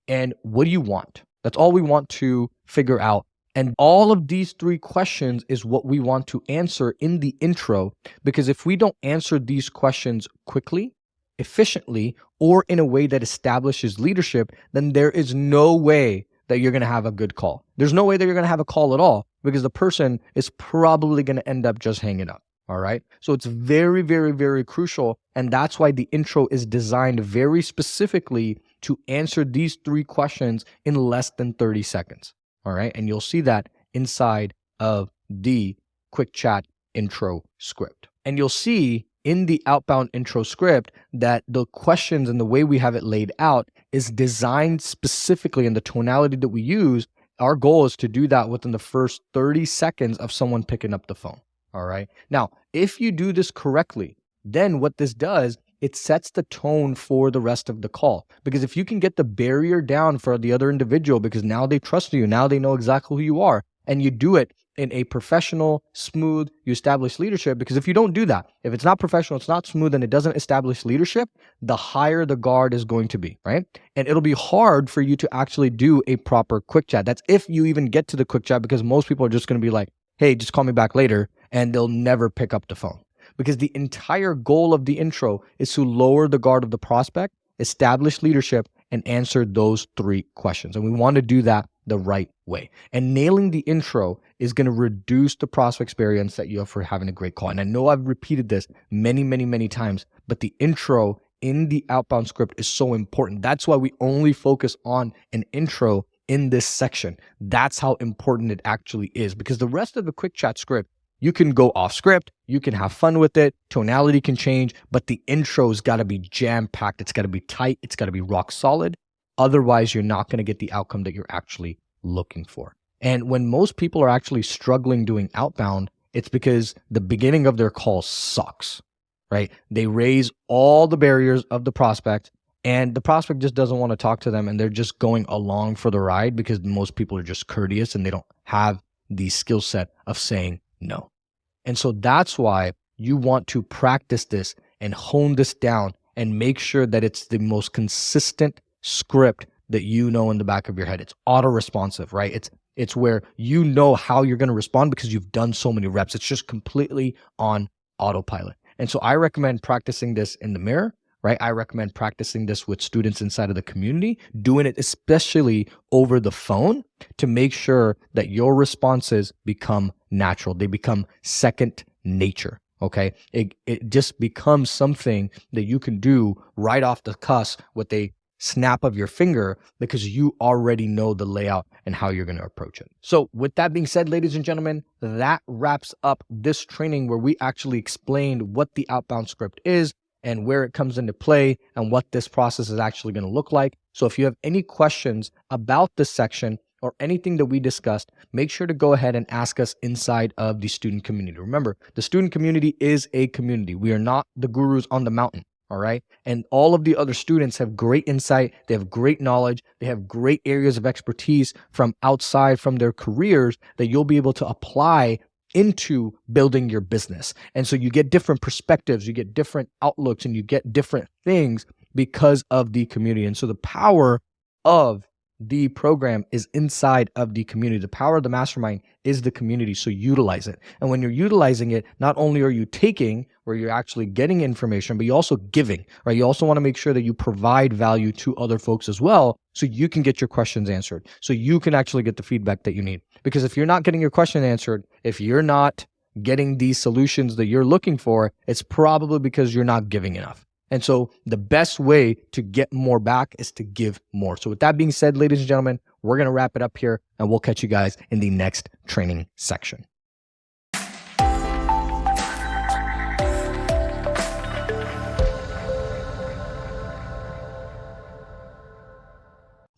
And what do you want? That's all we want to figure out. And all of these 3 questions is what we want to answer in the intro, because if we don't answer these questions quickly, efficiently, or in a way that establishes leadership, then there is no way that you're going to have a good call. There's no way that you're going to have a call at all because the person is probably going to end up just hanging up. All right. So it's very, very, very crucial. And that's why the intro is designed very specifically to answer these 3 questions in less than 30 seconds. All right. And you'll see that inside of the quick chat intro script. And you'll see in the outbound intro script that the questions and the way we have it laid out is designed specifically in the tonality that we use. Our goal is to do that within the first 30 seconds of someone picking up the phone. All right. Now, if you do this correctly, then what this does, it sets the tone for the rest of the call. Because if you can get the barrier down for the other individual, because now they trust you, now they know exactly who you are, and you do it in a professional, smooth, you establish leadership. Because if you don't do that, if it's not professional, it's not smooth, and it doesn't establish leadership, the higher the guard is going to be, right? And it'll be hard for you to actually do a proper quick chat. That's if you even get to the quick chat, because most people are just going to be like, hey, just call me back later, and they'll never pick up the phone. Because the entire goal of the intro is to lower the guard of the prospect, establish leadership, and answer those 3 questions. And we want to do that the right way. And nailing the intro is going to reduce the prospect experience that you have for having a great call. And I know I've repeated this many, many, many times, but the intro in the outbound script is so important. That's why we only focus on an intro in this section. That's how important it actually is, because the rest of the quick chat script, you can go off script, you can have fun with it, tonality can change, but the intro's got to be jam-packed. It's got to be tight. It's got to be rock solid. Otherwise, you're not going to get the outcome that you're actually looking for. And when most people are actually struggling doing outbound, it's because the beginning of their call sucks, right? They raise all the barriers of the prospect, and the prospect just doesn't want to talk to them, and they're just going along for the ride because most people are just courteous and they don't have the skill set of saying no. And so that's why you want to practice this and hone this down and make sure that it's the most consistent script that you know in the back of your head. It's auto-responsive, right? It's where you know how you're going to respond because you've done so many reps. It's just completely on autopilot. And so I recommend practicing this in the mirror, right? I recommend practicing this with students inside of the community, doing it especially over the phone to make sure that your responses become natural. They become second nature, okay? It just becomes something that you can do right off the cusp with a snap of your finger because you already know the layout and how you're going to approach it. So with that being said, ladies and gentlemen, that wraps up this training where we actually explained what the outbound script is and where it comes into play and what this process is actually going to look like. So if you have any questions about this section or anything that we discussed, make sure to go ahead and ask us inside of the student community. Remember, the student community is a community. We are not the gurus on the mountain. All right. And all of the other students have great insight. They have great knowledge. They have great areas of expertise from outside from their careers that you'll be able to apply into building your business. And so you get different perspectives, you get different outlooks, and you get different things because of the community. And so the power of the program is inside of the community. The power of the mastermind is the community. So utilize it. And when you're utilizing it, not only are you taking where you're actually getting information, but you're also giving, right? You also want to make sure that you provide value to other folks as well so you can get your questions answered, so you can actually get the feedback that you need. Because if you're not getting your question answered, if you're not getting these solutions that you're looking for, it's probably because you're not giving enough. And so the best way to get more back is to give more. So with that being said, ladies and gentlemen, we're going to wrap it up here and we'll catch you guys in the next training section.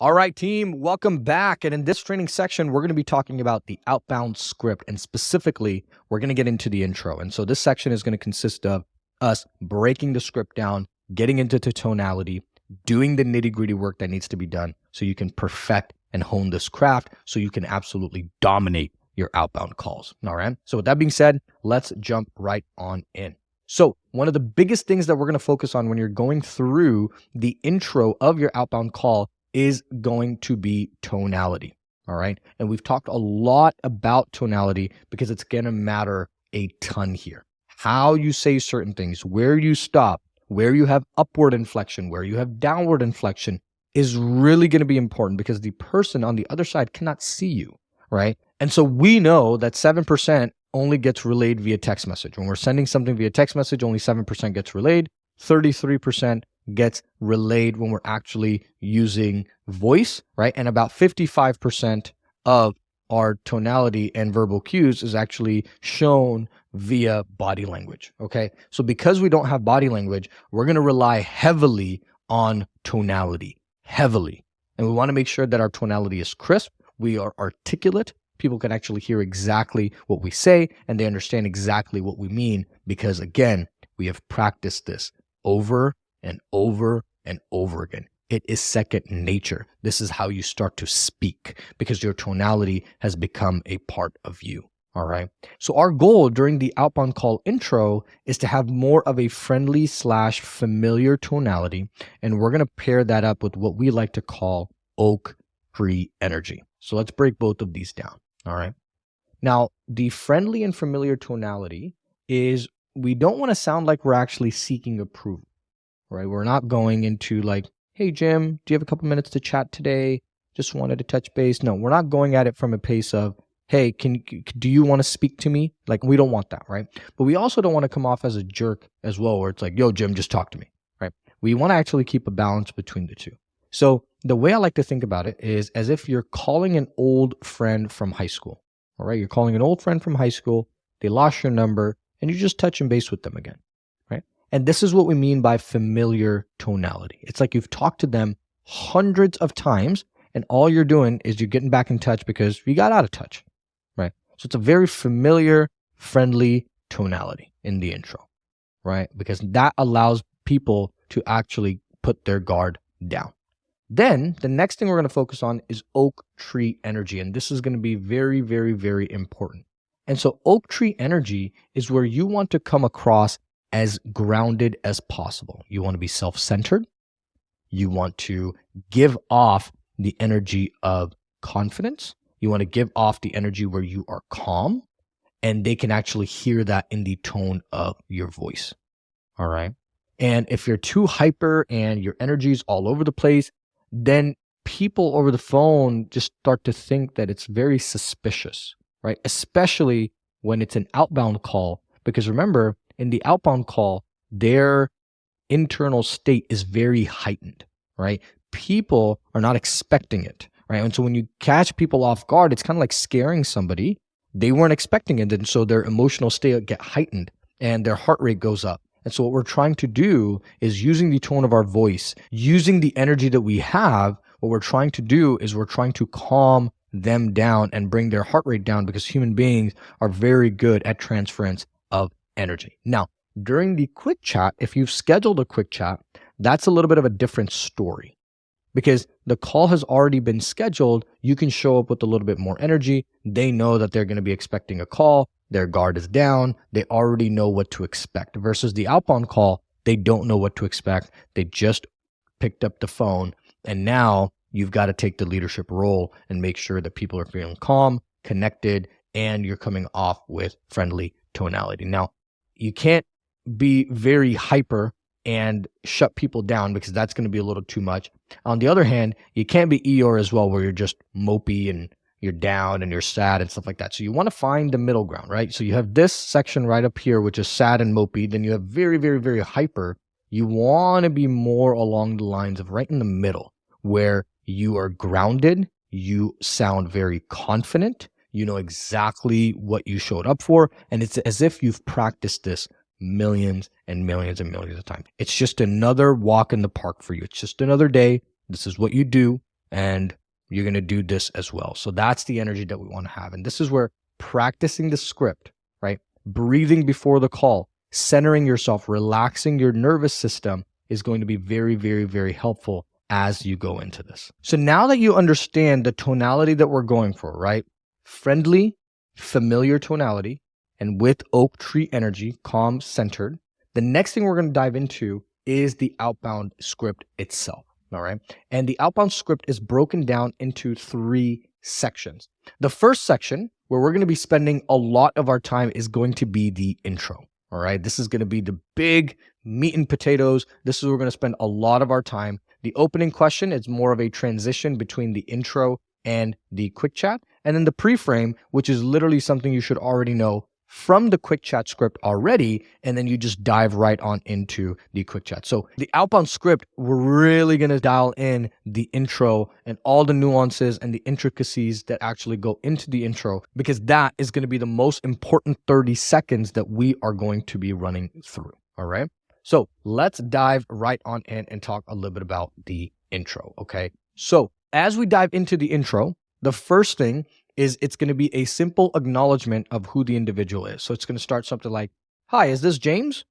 All right, team, welcome back. And in this training section, we're going to be talking about the outbound script. And specifically, we're going to get into the intro. And so this section is going to consist of us breaking the script down, getting into the tonality, doing the nitty-gritty work that needs to be done so you can perfect and hone this craft so you can absolutely dominate your outbound calls. All right. So with that being said, let's jump right on in. So one of the biggest things that we're going to focus on when you're going through the intro of your outbound call is going to be tonality. All right. And we've talked a lot about tonality because it's going to matter a ton here. How you say certain things, where you stop, where you have upward inflection, where you have downward inflection is really going to be important because the person on the other side cannot see you, right? And so we know that 7% only gets relayed via text message. When we're sending something via text message, only 7% gets relayed. 33% gets relayed when we're actually using voice, right? And about 55% of our tonality and verbal cues is actually shown via body language, okay? So because we don't have body language, we're going to rely heavily on tonality, heavily. And we want to make sure that our tonality is crisp, we are articulate, people can actually hear exactly what we say, and they understand exactly what we mean because, again, we have practiced this over and over and over again. It is second nature. This is how you start to speak because your tonality has become a part of you. All right. So our goal during the outbound call intro is to have more of a friendly / familiar tonality. And we're going to pair that up with what we like to call oak tree energy. So let's break both of these down. All right. Now, the friendly and familiar tonality is we don't want to sound like we're actually seeking approval, right? We're not going into like, hey, Jim, do you have a couple minutes to chat today? Just wanted to touch base. No, we're not going at it from a pace of, hey, do you want to speak to me? Like, we don't want that, right? But we also don't want to come off as a jerk as well, where it's like, yo, Jim, just talk to me, right? We want to actually keep a balance between the two. So the way I like to think about it is as if you're calling an old friend from high school, all right? You're calling an old friend from high school, they lost your number, and you're just touching base with them again, right? And this is what we mean by familiar tonality. It's like you've talked to them hundreds of times, and all you're doing is you're getting back in touch because you got out of touch, right? So it's a very familiar, friendly tonality in the intro, right? Because that allows people to actually put their guard down. Then the next thing we're going to focus on is oak tree energy. And this is going to be very, very, very important. And so oak tree energy is where you want to come across as grounded as possible. You want to be self-centered. You want to give off the energy of confidence. You want to give off the energy where you are calm, and they can actually hear that in the tone of your voice. All right. And if you're too hyper and your energy is all over the place, then people over the phone just start to think that it's very suspicious, right? Especially when it's an outbound call, because remember, in the outbound call, their internal state is very heightened, right? People are not expecting it, right? And so when you catch people off guard, it's kind of like scaring somebody. They weren't expecting it, and so their emotional state get heightened and their heart rate goes up. And so what we're trying to do is using the tone of our voice, using the energy that we have, what we're trying to do is we're trying to calm them down and bring their heart rate down, because human beings are very good at transference of energy. Now, during the quick chat, if you've scheduled a quick chat, that's a little bit of a different story. Because the call has already been scheduled, you can show up with a little bit more energy. They know that they're going to be expecting a call. Their guard is down. They already know what to expect. Versus the outbound call, they don't know what to expect. They just picked up the phone, and now you've got to take the leadership role and make sure that people are feeling calm, connected, and you're coming off with friendly tonality. Now, you can't be very hyper and shut people down, because that's going to be a little too much. On the other hand, you can't be Eeyore as well, where you're just mopey and you're down and you're sad and stuff like that. So you want to find the middle ground, right? So you have this section right up here, which is sad and mopey. Then you have very, very, very hyper. You want to be more along the lines of right in the middle, where you are grounded, you sound very confident, you know exactly what you showed up for, and it's as if you've practiced this millions and millions and millions of times. It's just another walk in the park for you. It's just another day. This is what you do, and you're going to do this as well. So that's the energy that we want to have. And this is where practicing the script, right? Breathing before the call, centering yourself, relaxing your nervous system is going to be very, very, very helpful as you go into this. So now that you understand the tonality that we're going for, right? Friendly, familiar tonality, and with oak tree energy, calm, centered. The next thing we're going to dive into is the outbound script itself. All right. And the outbound script is broken down into 3 sections. The first section, where we're going to be spending a lot of our time, is going to be the intro. All right. This is going to be the big meat and potatoes. This is where we're going to spend a lot of our time. The opening question is more of a transition between the intro and the quick chat. And then the pre-frame, which is literally something you should already know from the quick chat script already, and then you just dive right on into the quick chat. So the outbound script, we're really going to dial in the intro and all the nuances and the intricacies that actually go into the intro, because that is going to be the most important 30 seconds that we are going to be running through. All right. So let's dive right on in and talk a little bit about the intro. Okay. So as we dive into the intro, the first thing is it's going to be a simple acknowledgement of who the individual is. So it's going to start something like, hi, is this James?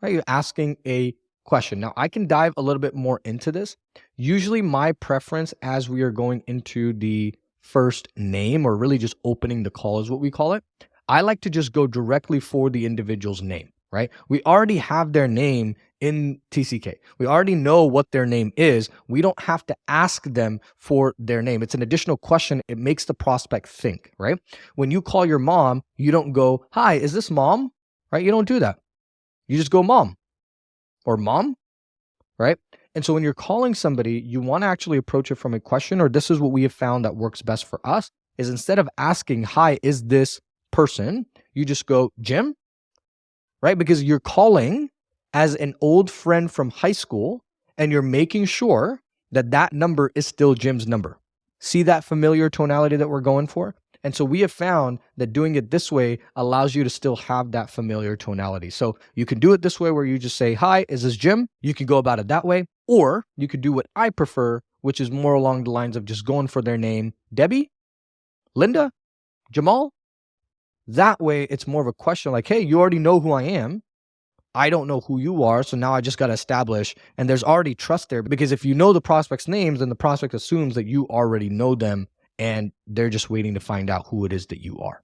Right? You're asking a question. Now, I can dive a little bit more into this. Usually my preference as we are going into the first name, or really just opening the call is what we call it, I like to just go directly for the individual's name. right? We already have their name in TCK. We already know what their name is. We don't have to ask them for their name. It's an additional question. It makes the prospect think, right? When you call your mom, you don't go, "Hi, is this mom?" Right? You don't do that. You just go, "Mom," or "Mom," right? And so when you're calling somebody, you want to actually approach it from a question, or this is what we have found that works best for us, is instead of asking, "Hi, is this person?" you just go, "Jim," right? Because you're calling as an old friend from high school and you're making sure that that number is still Jim's number. See that familiar tonality that we're going for? And so we have found that doing it this way allows you to still have that familiar tonality. So you can do it this way where you just say, "Hi, is this Jim?" You can go about it that way. Or you could do what I prefer, which is more along the lines of just going for their name, "Debbie, Linda, Jamal." That way it's more of a question like, "Hey, you already know who I am. I don't know who you are, so now I just got to establish," and there's already trust there, because if you know the prospect's names, then the prospect assumes that you already know them and they're just waiting to find out who it is that you are.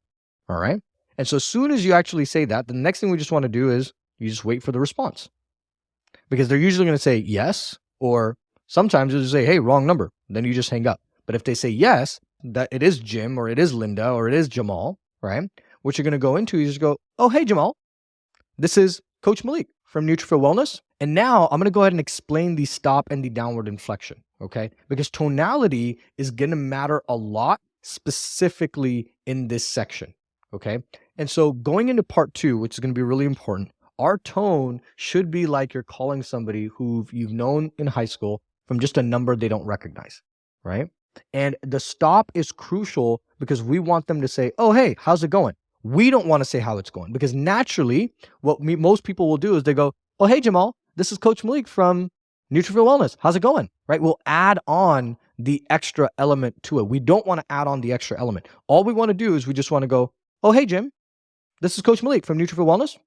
All right? And so as soon as you actually say that, the next thing we just want to do is you just wait for the response, because they're usually going to say yes, or sometimes they'll just say, "Hey, wrong number." Then you just hang up. But if they say yes, that it is Jim or it is Linda or it is Jamal, right? What you're going to go into is just go, "Oh, hey, Jamal. This is Coach Malik from Nutrifil Wellness. And now I'm going to go ahead and explain the stop and the downward inflection, okay? Because tonality is going to matter a lot, specifically in this section, okay? And so going into part 2, which is going to be really important, our tone should be like you're calling somebody who you've known in high school from just a number they don't recognize, right? And the stop is crucial because we want them to say, "Oh, hey, how's it going?" We don't want to say how it's going, because naturally what most people will do is they go, "Oh, hey, Jamal, this is Coach Malik from Nutrifil Wellness. How's it going?" Right? We'll add on the extra element to it. We don't want to add on the extra element. All we want to do is we just want to go, "Oh, hey, Jim, this is Coach Malik from Nutrifil Wellness,"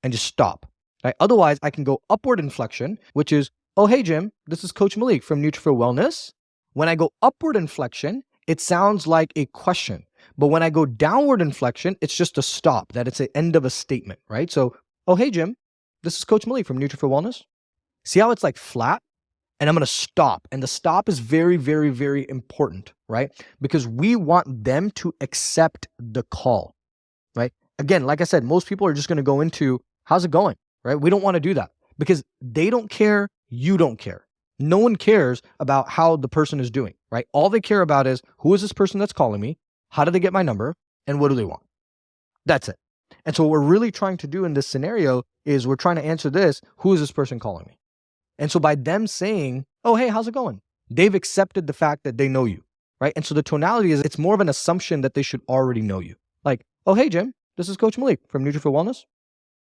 and just stop. Right? Otherwise, I can go upward inflection, which is, "Oh, hey, Jim, this is Coach Malik from Nutrifil Wellness." When I go upward inflection, it sounds like a question. But when I go downward inflection, it's just a stop, that it's the end of a statement, right? So, "Oh, hey, Jim, this is Coach Malik from Nutrifil Wellness." See how it's like flat? And I'm going to stop. And the stop is very, very, very important, right? Because we want them to accept the call, right? Again, like I said, most people are just going to go into, "How's it going?" Right? We don't want to do that because they don't care. You don't care. No one cares about how the person is doing, right? All they care about is, who is this person that's calling me? How did they get my number? And what do they want? That's it. And so what we're really trying to do in this scenario is we're trying to answer this, who is this person calling me? And so by them saying, "Oh, hey, how's it going?" they've accepted the fact that they know you, right? And so the tonality is, it's more of an assumption that they should already know you. Like, "Oh, hey, Jim, this is Coach Malik from Nutrifil Wellness."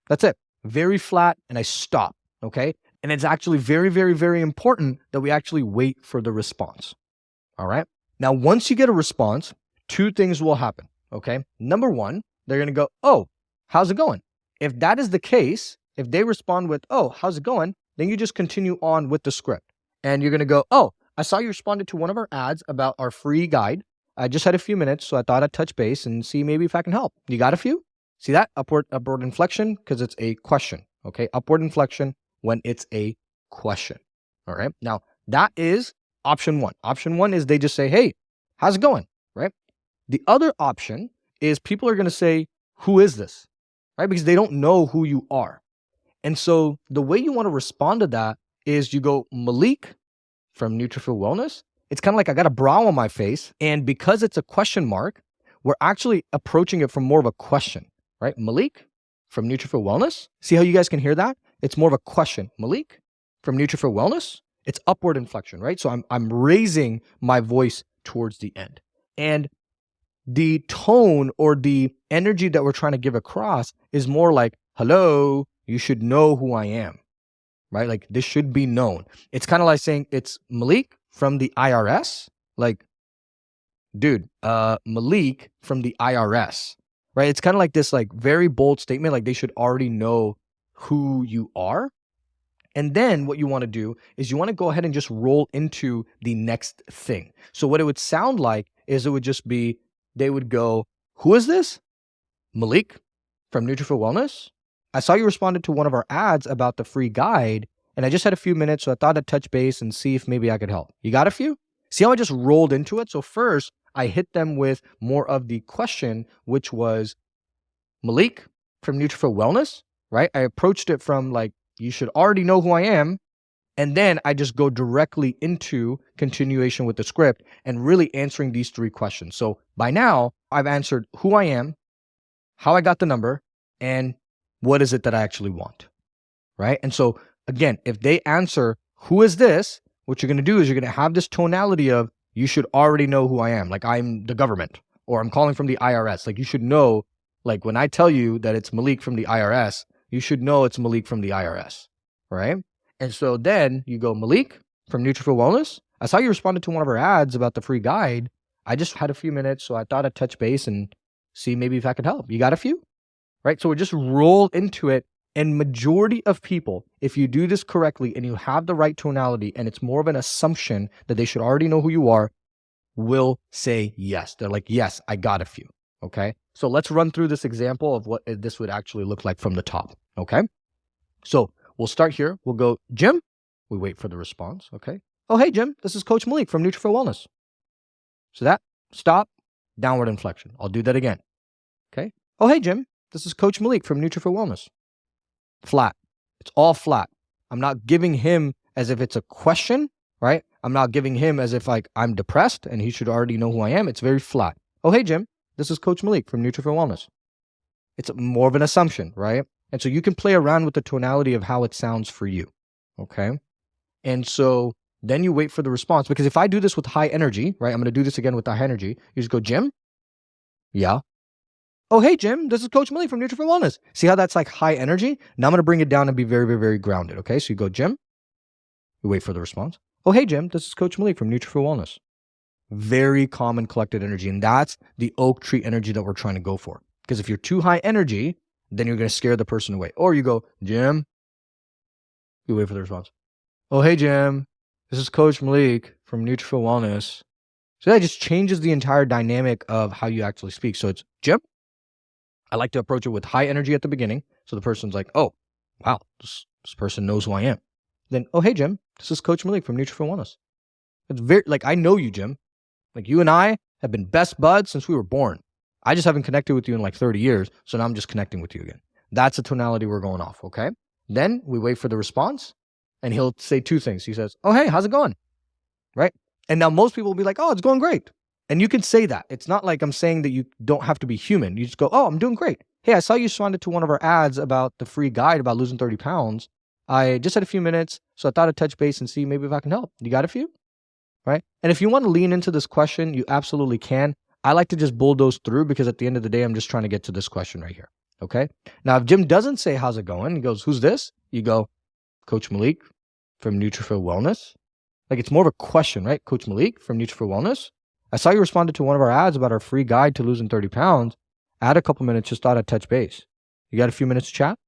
That's it. Very flat, and I stop, okay? And it's actually very, very, very important that we actually wait for the response, all right? Now, once you get a response, 2 things will happen, okay? Number 1, they're going to go, "Oh, how's it going?" If that is the case, if they respond with, "Oh, how's it going?" then you just continue on with the script. And you're going to go, "Oh, I saw you responded to one of our ads about our free guide. I just had a few minutes, so I thought I'd touch base and see maybe if I can help. You got a few?" See that? Upward inflection, because it's a question, okay? Upward inflection when it's a question, all right? Now, that is option 1. Option 1 is they just say, "Hey, how's it going?" Right? The other option is people are going to say, "Who is this?" Right? Because they don't know who you are. And so the way you want to respond to that is you go, "Malik from Nutrifil Wellness." It's kind of like I got a brow on my face. And because it's a question mark, we're actually approaching it from more of a question, right? "Malik from Nutrifil Wellness." See how you guys can hear that? It's more of a question. "Malik from Nutrifil Wellness." It's upward inflection, right? So I'm raising my voice towards the end. And the tone or the energy that we're trying to give across is more like, "Hello, you should know who I am," right? Like, this should be known. It's kind of like saying, "It's Malik from the IRS." Like, dude, Malik from the IRS, right? It's kind of like this, like, very bold statement. Like, they should already know who you are. And then what you want to do is you want to go ahead and just roll into the next thing. So what it would sound like is it would just be, they would go, "Who is this?" "Malik from Nutrifil Wellness." I saw you responded to one of our ads about the free guide, and I just had a few minutes, so I thought I'd touch base and see if maybe I could help. You got a few? See how I just rolled into it? So first, I hit them with more of the question, which was Malik from Nutrifil Wellness, right? I approached it from like, you should already know who I am. And then I just go directly into continuation with the script and really answering these three questions. So by now, I've answered who I am, how I got the number, and what is it that I actually want, right? And so again, if they answer, who is this? What you're going to do is you're going to have this tonality of, you should already know who I am. Like, I'm the government, or I'm calling from the IRS. Like, you should know, like when I tell you that it's Malik from the IRS, you should know it's Malik from the IRS, right? And so then you go, Malik from Nutrifil Wellness. I saw you responded to one of our ads about the free guide. I just had a few minutes, so I thought I'd touch base and see maybe if I could help. You got a few? Right? So we just roll into it. And majority of people, if you do this correctly and you have the right tonality and it's more of an assumption that they should already know who you are, will say yes. They're like, yes, I got a few. Okay. So let's run through this example of what this would actually look like from the top. Okay. So we'll start here. We'll go, Jim. We wait for the response. Okay. Oh, hey, Jim. This is Coach Malik from Nutrifil Wellness. So that, stop, downward inflection. I'll do that again. Okay. Oh, hey, Jim. This is Coach Malik from Nutrifil Wellness. Flat. It's all flat. I'm not giving him as if it's a question, right? I'm not giving him as if like I'm depressed and he should already know who I am. It's very flat. Oh, hey, Jim. This is Coach Malik from Nutrifil Wellness. It's more of an assumption, right? And so you can play around with the tonality of how it sounds for you, okay? And so then you wait for the response, because if I do this with high energy, right? I'm going to do this again with high energy. You just go, Jim? Yeah. Oh, hey, Jim, this is Coach Malik from Nutrifil Wellness. See how that's like high energy? Now I'm going to bring it down and be very, very, very grounded, okay? So you go, Jim. You wait for the response. Oh, hey, Jim, this is Coach Malik from Nutrifil Wellness. Very calm and collected energy. And that's the oak tree energy that we're trying to go for. Because if you're too high energy, then you're going to scare the person away. Or you go, Jim. You wait for the response. Oh, hey, Jim, this is Coach Malik from Nutrifil Wellness. So that just changes the entire dynamic of how you actually speak. So it's, Jim. I like to approach it with high energy at the beginning. So the person's like, oh, wow, this person knows who I am. Then, oh, hey, Jim, this is Coach Malik from Nutrifil Wellness. It's very, like, I know you, Jim. Like, you and I have been best buds since we were born. I just haven't connected with you in like 30 years. So now I'm just connecting with you again. That's the tonality we're going off, okay? Then we wait for the response and he'll say two things. He says, oh, hey, how's it going? Right? And now most people will be like, oh, it's going great. And you can say that. It's not like I'm saying that you don't have to be human. You just go, oh, I'm doing great. Hey, I saw you responded to one of our ads about the free guide about losing 30 pounds. I just had a few minutes, so I thought I'd touch base and see maybe if I can help. You got a few? Right? And if you want to lean into this question, you absolutely can. I like to just bulldoze through because at the end of the day, I'm just trying to get to this question right here. Okay? Now, if Jim doesn't say, how's it going? He goes, who's this? You go, Coach Malik from Nutrifil Wellness. Like, it's more of a question, right? Coach Malik from Nutrifil Wellness. I saw you responded to one of our ads about our free guide to losing 30 pounds. I had a couple minutes, just thought I'd touch base. You got a few minutes to chat?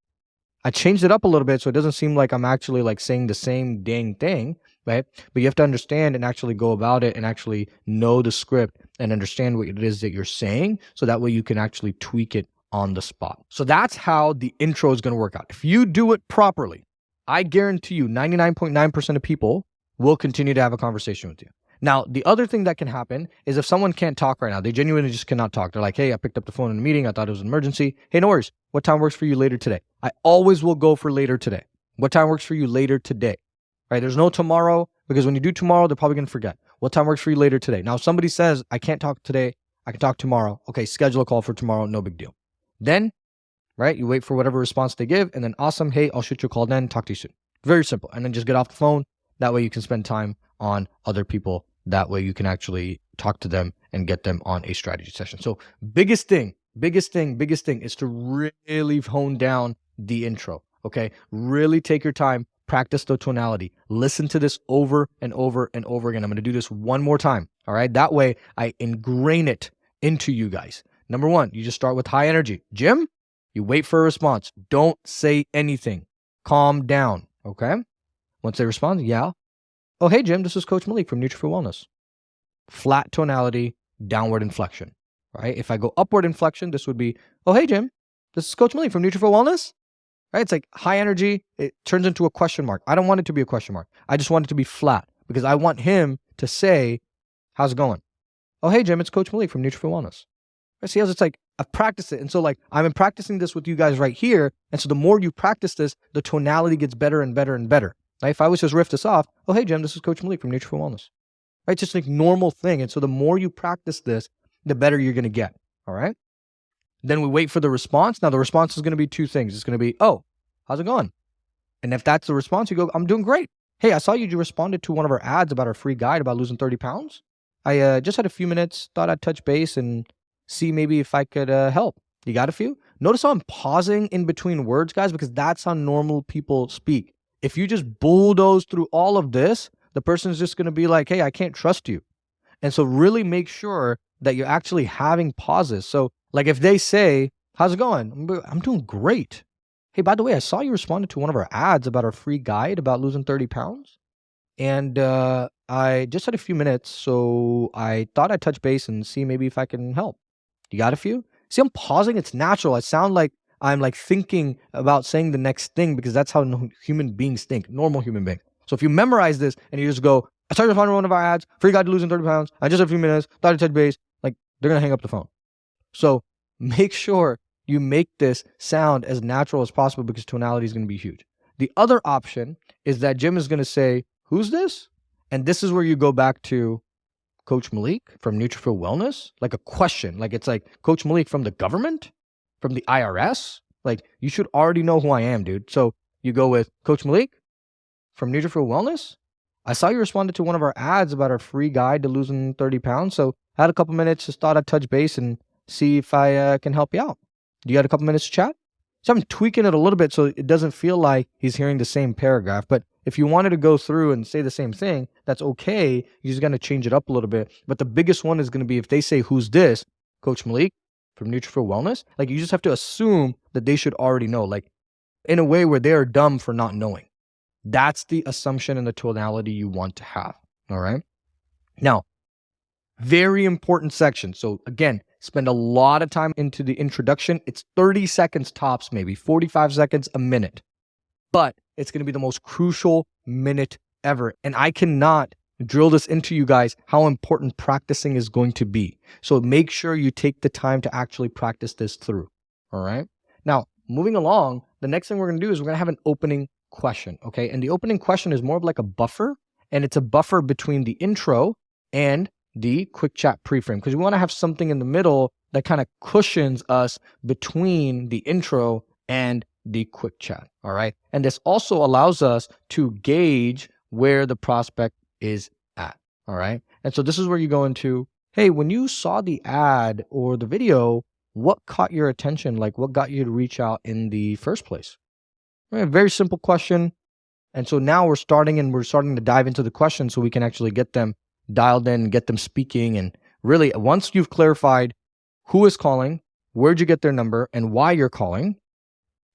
I changed it up a little bit so it doesn't seem like I'm actually like saying the same dang thing, right? But you have to understand and actually go about it and actually know the script and understand what it is that you're saying, so that way you can actually tweak it on the spot. So that's how the intro is going to work out. If you do it properly, I guarantee you 99.9% of people will continue to have a conversation with you. Now, the other thing that can happen is if someone can't talk right now, they genuinely just cannot talk. They're like, hey, I picked up the phone in a meeting. I thought it was an emergency. Hey, no worries. What time works for you later today? I always will go for later today. What time works for you later today? Right? There's no tomorrow, because when you do tomorrow, they're probably going to forget. What time works for you later today? Now, if somebody says, I can't talk today, I can talk tomorrow. Okay, schedule a call for tomorrow. No big deal. Then, right, you wait for whatever response they give, and then awesome. Hey, I'll shoot you a call then. Talk to you soon. Very simple. And then just get off the phone. That way you can spend time on other people. That way you can actually talk to them and get them on a strategy session. So biggest thing is to really hone down the intro, okay? Really take your time, practice the tonality. Listen to this over and over and over again. I'm going to do this one more time, all right? That way I ingrain it into you guys. Number one, you just start with high energy. Jim, you wait for a response. Don't say anything. Calm down, okay? Once they respond, yeah. Oh, hey, Jim, this is Coach Malik from Nutrifil Wellness. Flat tonality, downward inflection, right? If I go upward inflection, this would be, oh, hey, Jim, this is Coach Malik from Nutrifil Wellness. right? It's like high energy. It turns into a question mark. I don't want it to be a question mark. I just want it to be flat because I want him to say, how's it going? Oh, hey, Jim, it's Coach Malik from Nutrifit Wellness. I see how it's like, I've practiced it. And so like, I'm practicing this with you guys right here. And so the more you practice this, the tonality gets better and better and better. Right? If I was just riff this off, oh, hey, Jim, this is Coach Malik from Nutrifit Wellness. Right? Just like normal thing. And so the more you practice this, the better you're going to get. All right. Then we wait for the response. Now the response is going to be two things. It's going to be, oh, how's it going? And if that's the response, you go, I'm doing great. Hey, I saw you responded to one of our ads about our free guide about losing 30 pounds. I just had a few minutes, thought I'd touch base and see maybe if I could help. You got a few? Notice how I'm pausing in between words, guys, because that's how normal people speak. If you just bulldoze through all of this, the person's just going to be like, hey, I can't trust you. And so really make sure that you're actually having pauses. So like if they say, how's it going? I'm doing great. Hey, by the way, I saw you responded to one of our ads about our free guide about losing 30 pounds. And I just had a few minutes, so I thought I'd touch base and see maybe if I can help. You got a few? See, I'm pausing. It's natural. I sound like I'm like thinking about saying the next thing because that's how human beings think, normal human beings. So if you memorize this and you just go, I started to find one of our ads, free guide to losing 30 pounds. I just had a few minutes, thought I'd touch base. Like they're going to hang up the phone. So make sure you make this sound as natural as possible because tonality is going to be huge. The other option is that Jim is going to say, who's this? And this is where you go back to Coach Malik from Nutrifit Wellness, like a question. Like it's like, Coach Malik from the government, from the IRS. Like you should already know who I am, dude. So you go with Coach Malik from Nutrifit Wellness. I saw you responded to one of our ads about our free guide to losing 30 pounds. So I had a couple minutes, just thought I'd touch base and see if I can help you out. Do you have a couple minutes to chat? So I'm tweaking it a little bit so it doesn't feel like he's hearing the same paragraph. But if you wanted to go through and say the same thing, that's okay. You're just going to change it up a little bit. But the biggest one is going to be if they say, who's this? Coach Malik from Nutrifit Wellness. Like you just have to assume that they should already know, like in a way where they are dumb for not knowing. That's the assumption and the tonality you want to have. All right. Now, very important section. So again, spend a lot of time into the introduction. It's 30 seconds tops, maybe 45 seconds, a minute. But it's going to be the most crucial minute ever. And I cannot drill this into you guys how important practicing is going to be. So make sure you take the time to actually practice this through. All right. Now, moving along, the next thing we're going to do is we're going to have an opening question. Okay. And the opening question is more of like a buffer. And it's a buffer between the intro and the quick chat pre-frame, because we want to have something in the middle that kind of cushions us between the intro and the quick chat. All right. And this also allows us to gauge where the prospect is at. All right. And so this is where you go into, hey, when you saw the ad or the video, what caught your attention? Like what got you to reach out in the first place? Right, very simple question. And so now we're starting to dive into the question so we can actually get them dialed in, get them speaking. And really, once you've clarified who is calling, where'd you get their number, and why you're calling,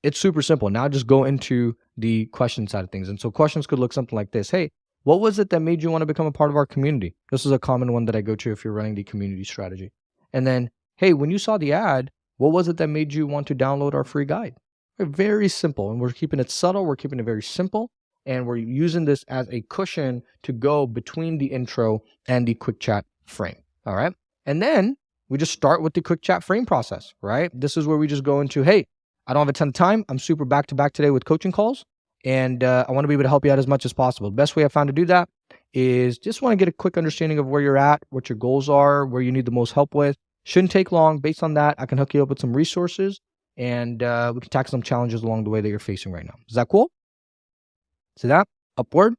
it's super simple. Now just go into the question side of things. And so questions could look something like this. Hey, what was it that made you want to become a part of our community? This is a common one that I go to if you're running the community strategy. And then, hey, when you saw the ad, what was it that made you want to download our free guide? Very simple. And we're keeping it subtle. We're keeping it very simple. And we're using this as a cushion to go between the intro and the quick chat frame. All right. And then we just start with the quick chat frame process, right? This is where we just go into, hey, I don't have a ton of time. I'm super back to back today with coaching calls. And I want to be able to help you out as much as possible. The best way I found to do that is just want to get a quick understanding of where you're at, what your goals are, where you need the most help with. Shouldn't take long. Based on that, I can hook you up with some resources and we can tackle some challenges along the way that you're facing right now. Is that cool? See that? Upward?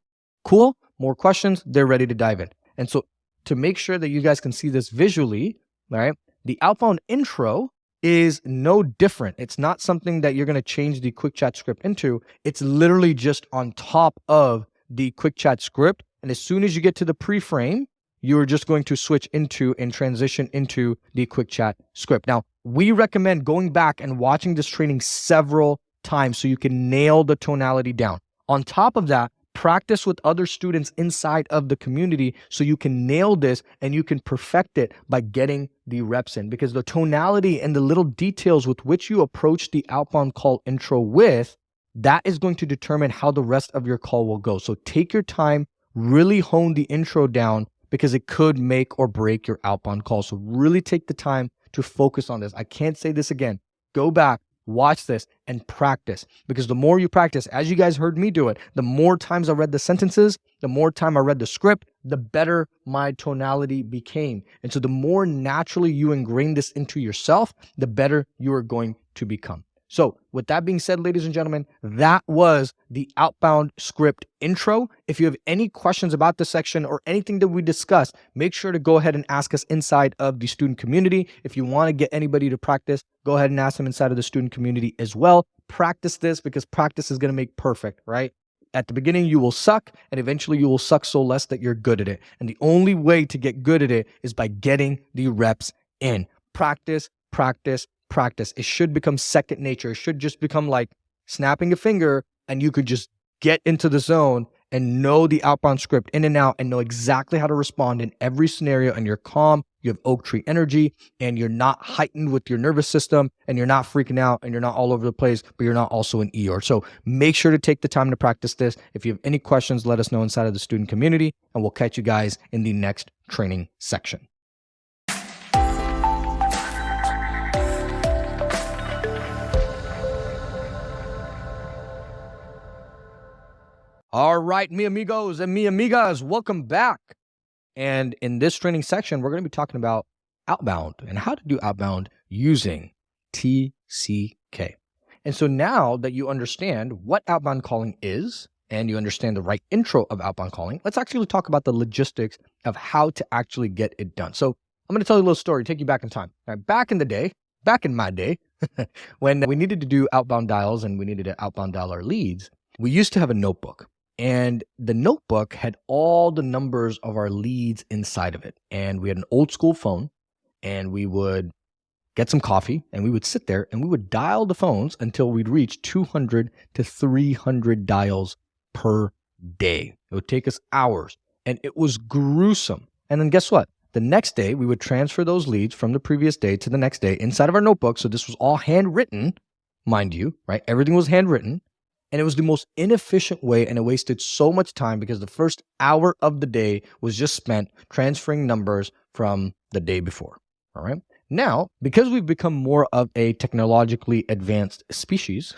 Cool. More questions. They're ready to dive in. And so to make sure that you guys can see this visually, all right, the outbound intro is no different. It's not something that you're going to change the quick chat script into. It's literally just on top of the quick chat script. And as soon as you get to the pre-frame, you're just going to switch into and transition into the quick chat script. Now, we recommend going back and watching this training several times so you can nail the tonality down. On top of that, practice with other students inside of the community so you can nail this and you can perfect it by getting the reps in, because the tonality and the little details with which you approach the outbound call intro with that is going to determine how the rest of your call will go. So take your time, really hone the intro down because it could make or break your outbound call. So really take the time to focus on this. I can't say this again. Go back, watch this, and practice. Because the more you practice, as you guys heard me do it, the more times I read the sentences, the more time I read the script, the better my tonality became. And so the more naturally you ingrain this into yourself, the better you are going to become. So with that being said, ladies and gentlemen, that was the Outbound script intro. If you have any questions about this section or anything that we discussed, make sure to go ahead and ask us inside of the student community. If you want to get anybody to practice, go ahead and ask them inside of the student community as well. Practice this because practice is going to make perfect, right? At the beginning, you will suck, and eventually you will suck so less that you're good at it. And the only way to get good at it is by getting the reps in. Practice, practice, practice. It should become second nature. It should just become like snapping a finger and you could just get into the zone and know the outbound script in and out and know exactly how to respond in every scenario. And you're calm, you have oak tree energy, and you're not heightened with your nervous system, and you're not freaking out, and you're not all over the place, but you're not also an Eeyore. So make sure to take the time to practice this. If you have any questions, let us know inside of the student community, and we'll catch you guys in the next training section. All right, mi amigos and mi amigas, welcome back. And in this training section, we're going to be talking about outbound and how to do outbound using TCK. And so now that you understand what outbound calling is and you understand the right intro of outbound calling, let's actually talk about the logistics of how to actually get it done. So I'm going to tell you a little story, take you back in time. Now, back in my day, when we needed to do outbound dials and we needed to outbound dial our leads, we used to have a notebook. And the notebook had all the numbers of our leads inside of it. And we had an old school phone, and we would get some coffee and we would sit there and we would dial the phones until we'd reach 200 to 300 dials per day. It would take us hours and it was gruesome. And then guess what? The next day we would transfer those leads from the previous day to the next day inside of our notebook. So this was all handwritten, mind you, right? Everything was handwritten. And it was the most inefficient way, and it wasted so much time because the first hour of the day was just spent transferring numbers from the day before. All right. Now, because we've become more of a technologically advanced species,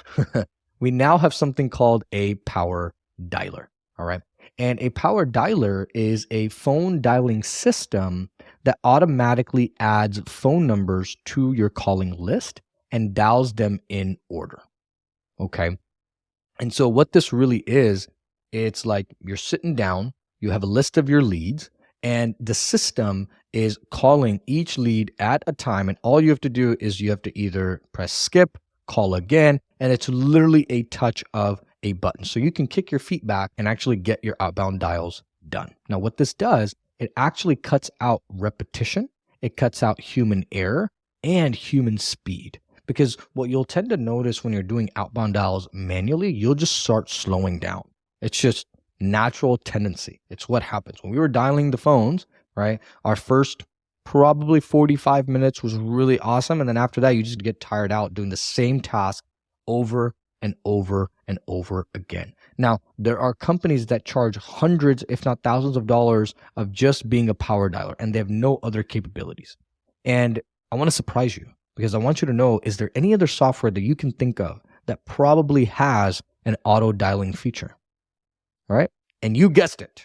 we now have something called a power dialer. All right. And a power dialer is a phone dialing system that automatically adds phone numbers to your calling list and dials them in order. Okay. And so what this really is, it's like you're sitting down, you have a list of your leads, and the system is calling each lead at a time. And all you have to do is you have to either press skip, call again, and it's literally a touch of a button. So you can kick your feet back and actually get your outbound dials done. Now, what this does, it actually cuts out repetition, it cuts out human error and human speed. Because what you'll tend to notice when you're doing outbound dials manually, you'll just start slowing down. It's just natural tendency. It's what happens. When we were dialing the phones, right, our first probably 45 minutes was really awesome. And then after that, you just get tired out doing the same task over and over and over again. Now, there are companies that charge hundreds, if not thousands of dollars of just being a power dialer, and they have no other capabilities. And I want to surprise you. Because I want you to know, is there any other software that you can think of that probably has an auto dialing feature? All right. And you guessed it.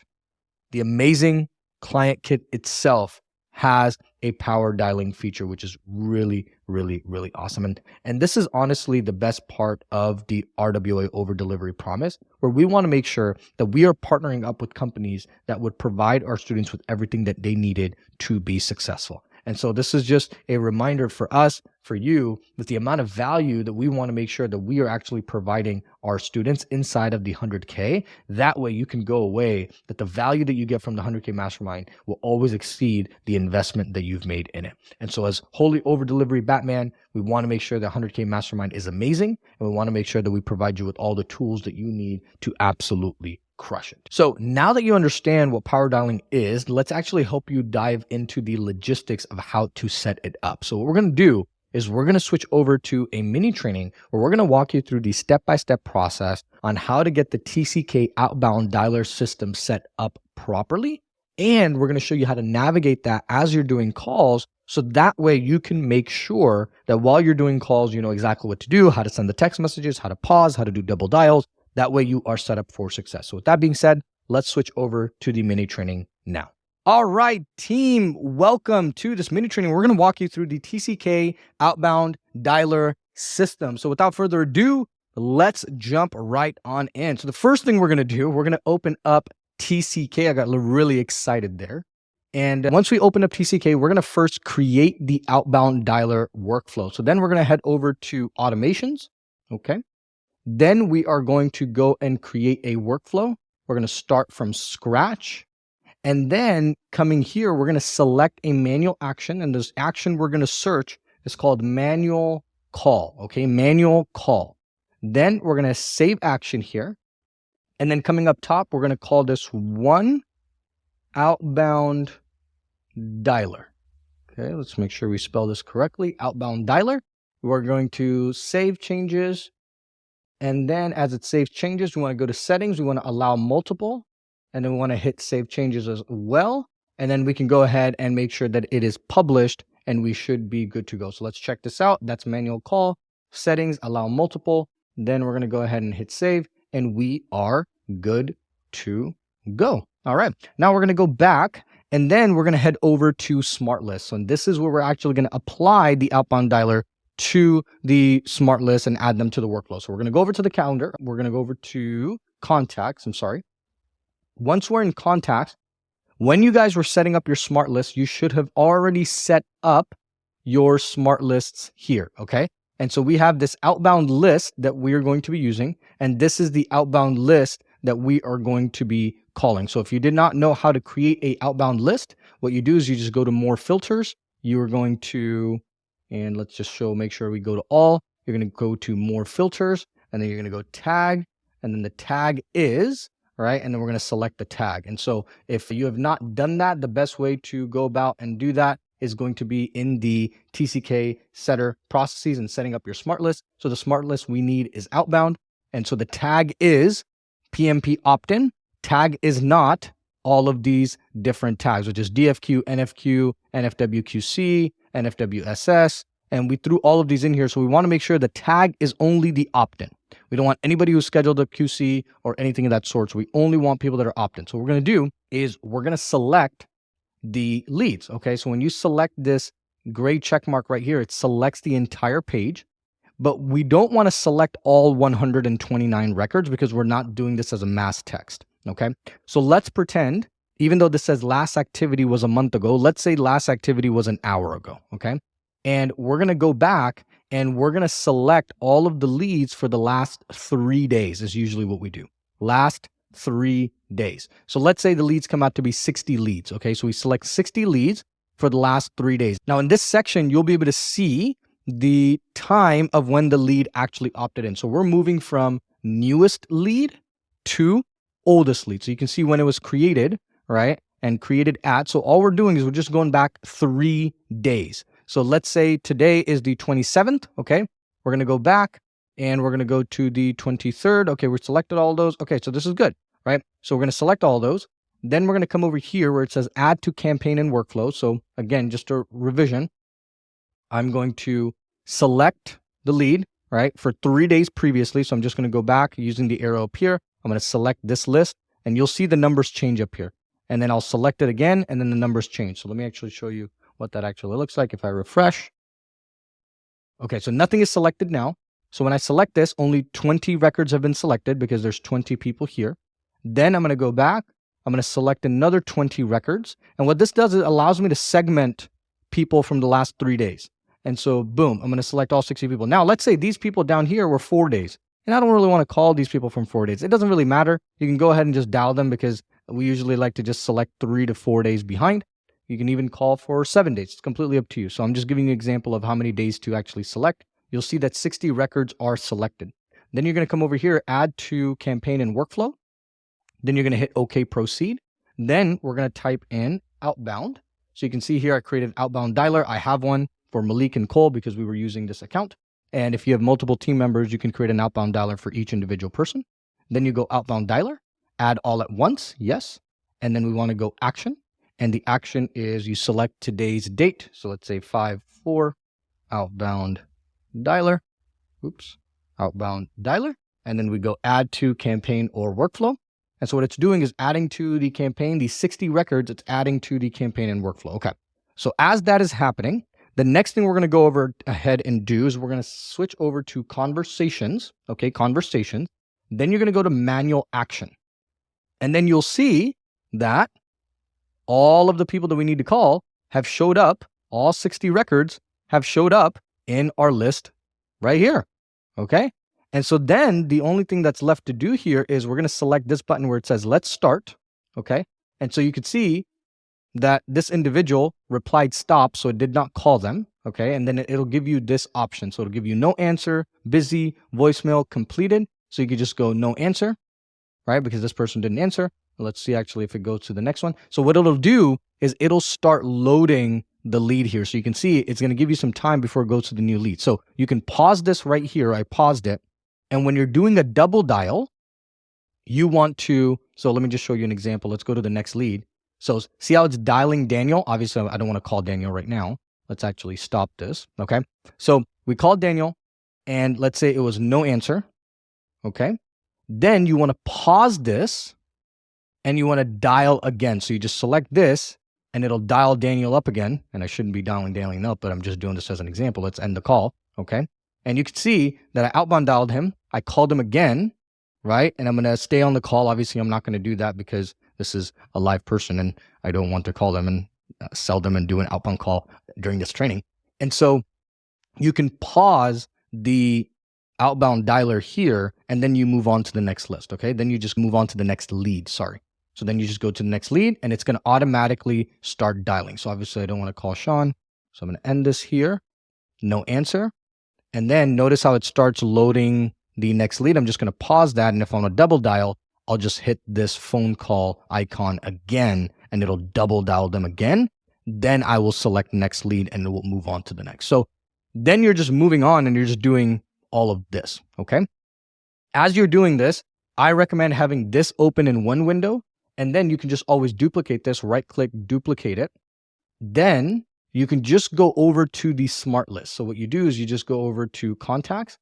The amazing Client Kit itself has a power dialing feature, which is really, really, really awesome. And this is honestly the best part of the RWA over delivery promise, where we want to make sure that we are partnering up with companies that would provide our students with everything that they needed to be successful. And so this is just a reminder for us, for you, with the amount of value that we want to make sure that we are actually providing our students inside of the 100K. That way you can go away, that the value that you get from the 100K Mastermind will always exceed the investment that you've made in it. And so as Holy Over Delivery Batman, we want to make sure that 100K Mastermind is amazing. And we want to make sure that we provide you with all the tools that you need to absolutely crush it. So now that you understand what power dialing is, let's actually help you dive into the logistics of how to set it up. So what we're going to do is we're going to switch over to a mini training where we're going to walk you through the step-by-step process on how to get the TCK outbound dialer system set up properly. And we're going to show you how to navigate that as you're doing calls. So that way you can make sure that while you're doing calls, you know exactly what to do, how to send the text messages, how to pause, how to do double dials. That way you are set up for success. So with that being said, let's switch over to the mini training now. All right, team, welcome to this mini training. We're going to walk you through the TCK outbound dialer system. So without further ado, let's jump right on in. So the first thing we're going to do, we're going to open up TCK. I got really excited there. And once we open up TCK, we're going to first create the outbound dialer workflow. So then we're going to head over to automations. Okay. Then we are going to go and create a workflow. We're going to start from scratch. And then coming here, we're going to select a manual action. And this action we're going to search is called manual call. Okay. Manual call. Then we're going to save action here. And then coming up top, we're going to call this one outbound dialer. Okay, let's make sure we spell this correctly. Outbound dialer. We're going to save changes. And then as it saves changes, we want to go to settings. We want to allow multiple. And then we want to hit save changes as well. And then we can go ahead and make sure that it is published and we should be good to go. So let's check this out. That's manual call, settings, allow multiple. Then we're going to go ahead and hit save. And we are good to go. All right. Now we're going to go back and then we're going to head over to Smart List. So this is where we're actually going to apply the outbound dialer to the Smart List and add them to the workflow. So we're going to go over to the calendar. We're going to go over to contacts. Once we're in contacts, when you guys were setting up your Smart List, you should have already set up your Smart Lists here. Okay. And so we have this outbound list that we are going to be using, and this is the outbound list that we are going to be calling. So if you did not know how to create a outbound list, what you do is you just go to more filters. You are going to, and let's just make sure we go to all. You're going to go to more filters, and then you're going to go tag, and then the tag is, right? And then we're going to select the tag. And so if you have not done that, the best way to go about and do that is going to be in the TCK setter processes and setting up your smart list. So the smart list we need is outbound. And so the tag is PMP opt-in. Tag is not all of these different tags, which is DFQ, NFQ, NFWQC, NFWSS. And we threw all of these in here. So we want to make sure the tag is only the opt-in. We don't want anybody who's scheduled a QC or anything of that sort. So we only want people that are opt-in. So what we're going to do is we're going to select the leads. Okay, so when you select this gray check mark right here, it selects the entire page, but we don't want to select all 129 records because we're not doing this as a mass text. Okay, so let's pretend, even though this says last activity was a month ago, let's say last activity was an hour ago. Okay, and we're going to go back and we're going to select all of the leads for the last 3 days is usually what we do. Last 3 days. So let's say the leads come out to be 60 leads. Okay, so we select 60 leads for the last 3 days. Now in this section, you'll be able to see the time of when the lead actually opted in. So we're moving from newest lead to oldest lead. So you can see when it was created, right? And created at. So all we're doing is we're just going back 3 days. So let's say today is the 27th. Okay, we're going to go back and we're going to go to the 23rd. Okay, we selected all those. Okay, so this is good. Right? So we're going to select all those. Then we're going to come over here where it says add to campaign and workflow. So again, just a revision. I'm going to select the lead, right, for 3 days previously. So I'm just going to go back using the arrow up here. I'm going to select this list and you'll see the numbers change up here. And then I'll select it again and then the numbers change. So let me actually show you what that actually looks like if I refresh. Okay, so nothing is selected now. So when I select this, only 20 records have been selected because there's 20 people here. Then I'm going to go back. I'm going to select another 20 records. And what this does is it allows me to segment people from the last 3 days. And so boom, I'm going to select all 60 people. Now, let's say these people down here were 4 days. And I don't really want to call these people from 4 days. It doesn't really matter. You can go ahead and just dial them because we usually like to just select 3 to 4 days behind. You can even call for 7 days. It's completely up to you. So I'm just giving you an example of how many days to actually select. You'll see that 60 records are selected. Then you're going to come over here, add to campaign and workflow. Then you're going to hit OK, proceed. Then we're going to type in outbound. So you can see here I created outbound dialer. I have one for Malik and Cole because we were using this account. And if you have multiple team members, you can create an outbound dialer for each individual person. Then you go outbound dialer, add all at once, yes. And then we want to go action. And the action is you select today's date. So let's say 5/4, outbound dialer. Oops, outbound dialer. And then we go add to campaign or workflow. And so what it's doing is adding to the campaign, these 60 records, it's adding to the campaign and workflow. Okay. So as that is happening, the next thing we're going to go over ahead and do is we're going to switch over to conversations. Okay. Conversations. Then you're going to go to manual action. And then you'll see that all of the people that we need to call have showed up. All 60 records have showed up in our list right here. Okay. And so then the only thing that's left to do here is we're going to select this button where it says, let's start. Okay. And so you could see that this individual replied stop. So it did not call them. Okay. And then it'll give you this option. So it'll give you no answer, busy, voicemail, completed. So you could just go no answer, right? Because this person didn't answer. Let's see actually if it goes to the next one. So what it'll do is it'll start loading the lead here. So you can see it's going to give you some time before it goes to the new lead. So you can pause this right here. I paused it. And when you're doing a double dial, you want to, so let me just show you an example. Let's go to the next lead. So see how it's dialing Daniel? Obviously, I don't want to call Daniel right now. Let's actually stop this. Okay. So we called Daniel and let's say it was no answer. Okay. Then you want to pause this and you want to dial again. So you just select this and it'll dial Daniel up again. And I shouldn't be dialing Daniel up, but I'm just doing this as an example. Let's end the call. Okay. And you can see that I outbound dialed him. I called him again, right? And I'm going to stay on the call. Obviously, I'm not going to do that because this is a live person and I don't want to call them and sell them and do an outbound call during this training. And so you can pause the outbound dialer here and then you move on to the next list, okay? Then you just move on to the next lead, sorry. So then you just go to the next lead and it's going to automatically start dialing. So obviously I don't want to call Sean. So I'm going to end this here. No answer. And then notice how it starts loading the next lead. I'm just going to pause that. And if I'm a double dial, I'll just hit this phone call icon again and it'll double dial them again. Then I will select next lead and it will move on to the next. So then you're just moving on and you're just doing all of this. Okay. As you're doing this, I recommend having this open in one window and then you can just always duplicate this, right click, duplicate it. Then you can just go over to the smart list. So what you do is you just go over to contacts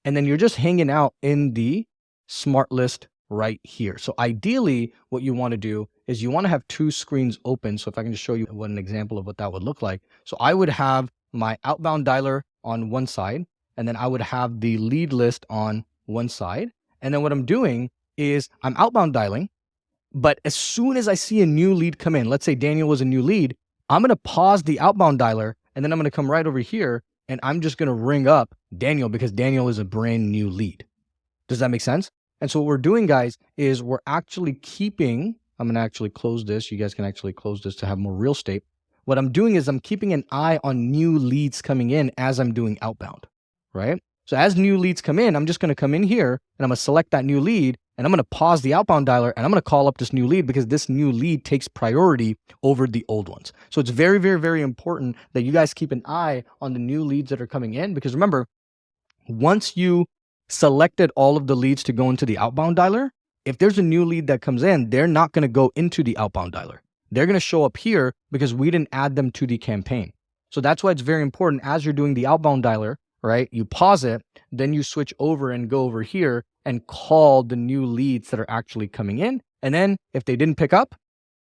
and then you're just hanging out in the smart list right here. So ideally what you want to do is you want to have two screens open. So if I can just show you an example of what that would look like. So I would have my outbound dialer on one side and then I would have the lead list on one side. And then what I'm doing is I'm outbound dialing, but as soon as I see a new lead come in, let's say Daniel was a new lead, I'm going to pause the outbound dialer and then I'm going to come right over here and I'm just going to ring up Daniel because Daniel is a brand new lead. Does that make sense? And so what we're doing, guys, is we're actually keeping, I'm going to actually close this. You guys can actually close this to have more real estate. What I'm doing is I'm keeping an eye on new leads coming in as I'm doing outbound, right? So as new leads come in, I'm just going to come in here and I'm going to select that new lead and I'm going to pause the outbound dialer and I'm going to call up this new lead because this new lead takes priority over the old ones. So it's very, very, very important that you guys keep an eye on the new leads that are coming in because remember, once you selected all of the leads to go into the outbound dialer, if there's a new lead that comes in, they're not going to go into the outbound dialer. They're going to show up here because we didn't add them to the campaign. So that's why it's very important as you're doing the outbound dialer, right? You pause it, then you switch over and go over here and call the new leads that are actually coming in. And then if they didn't pick up,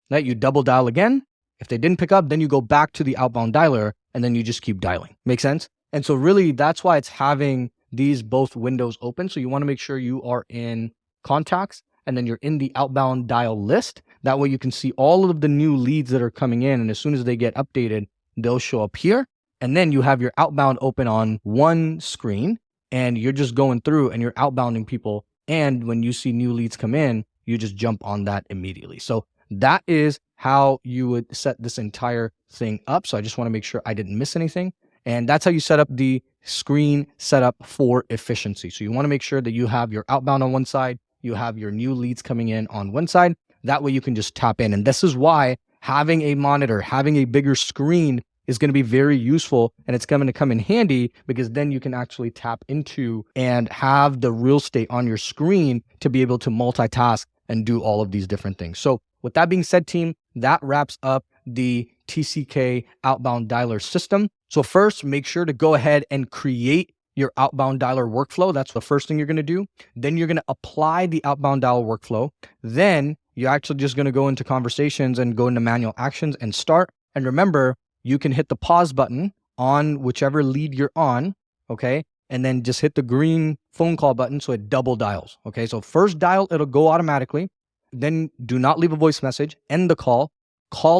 right, you double dial again. If they didn't pick up, then you go back to the outbound dialer and then you just keep dialing. Make sense? And so really that's why it's having these both windows open. So you want to make sure you are in contacts and then you're in the outbound dial list. That way you can see all of the new leads that are coming in. And as soon as they get updated, they'll show up here. And then you have your outbound open on one screen and you're just going through and you're outbounding people. And when you see new leads come in, you just jump on that immediately. So that is how you would set this entire thing up. So I just want to make sure I didn't miss anything. And that's how you set up the screen setup for efficiency. So you want to make sure that you have your outbound on one side, you have your new leads coming in on one side. That way you can just tap in. And this is why having a monitor, having a bigger screen is going to be very useful, and it's going to come in handy because then you can actually tap into and have the real estate on your screen to be able to multitask and do all of these different things. So with that being said, team, that wraps up the TCK outbound dialer system. So first, make sure to go ahead and create your outbound dialer workflow. That's the first thing you're going to do. Then you're going to apply the outbound dialer workflow. Then you're actually just going to go into conversations and go into manual actions and start. And remember, you can hit the pause button on whichever lead you're on, okay? And then just hit the green phone call button so it double dials, okay? So first dial, it'll go automatically. Then do not leave a voice message, end the call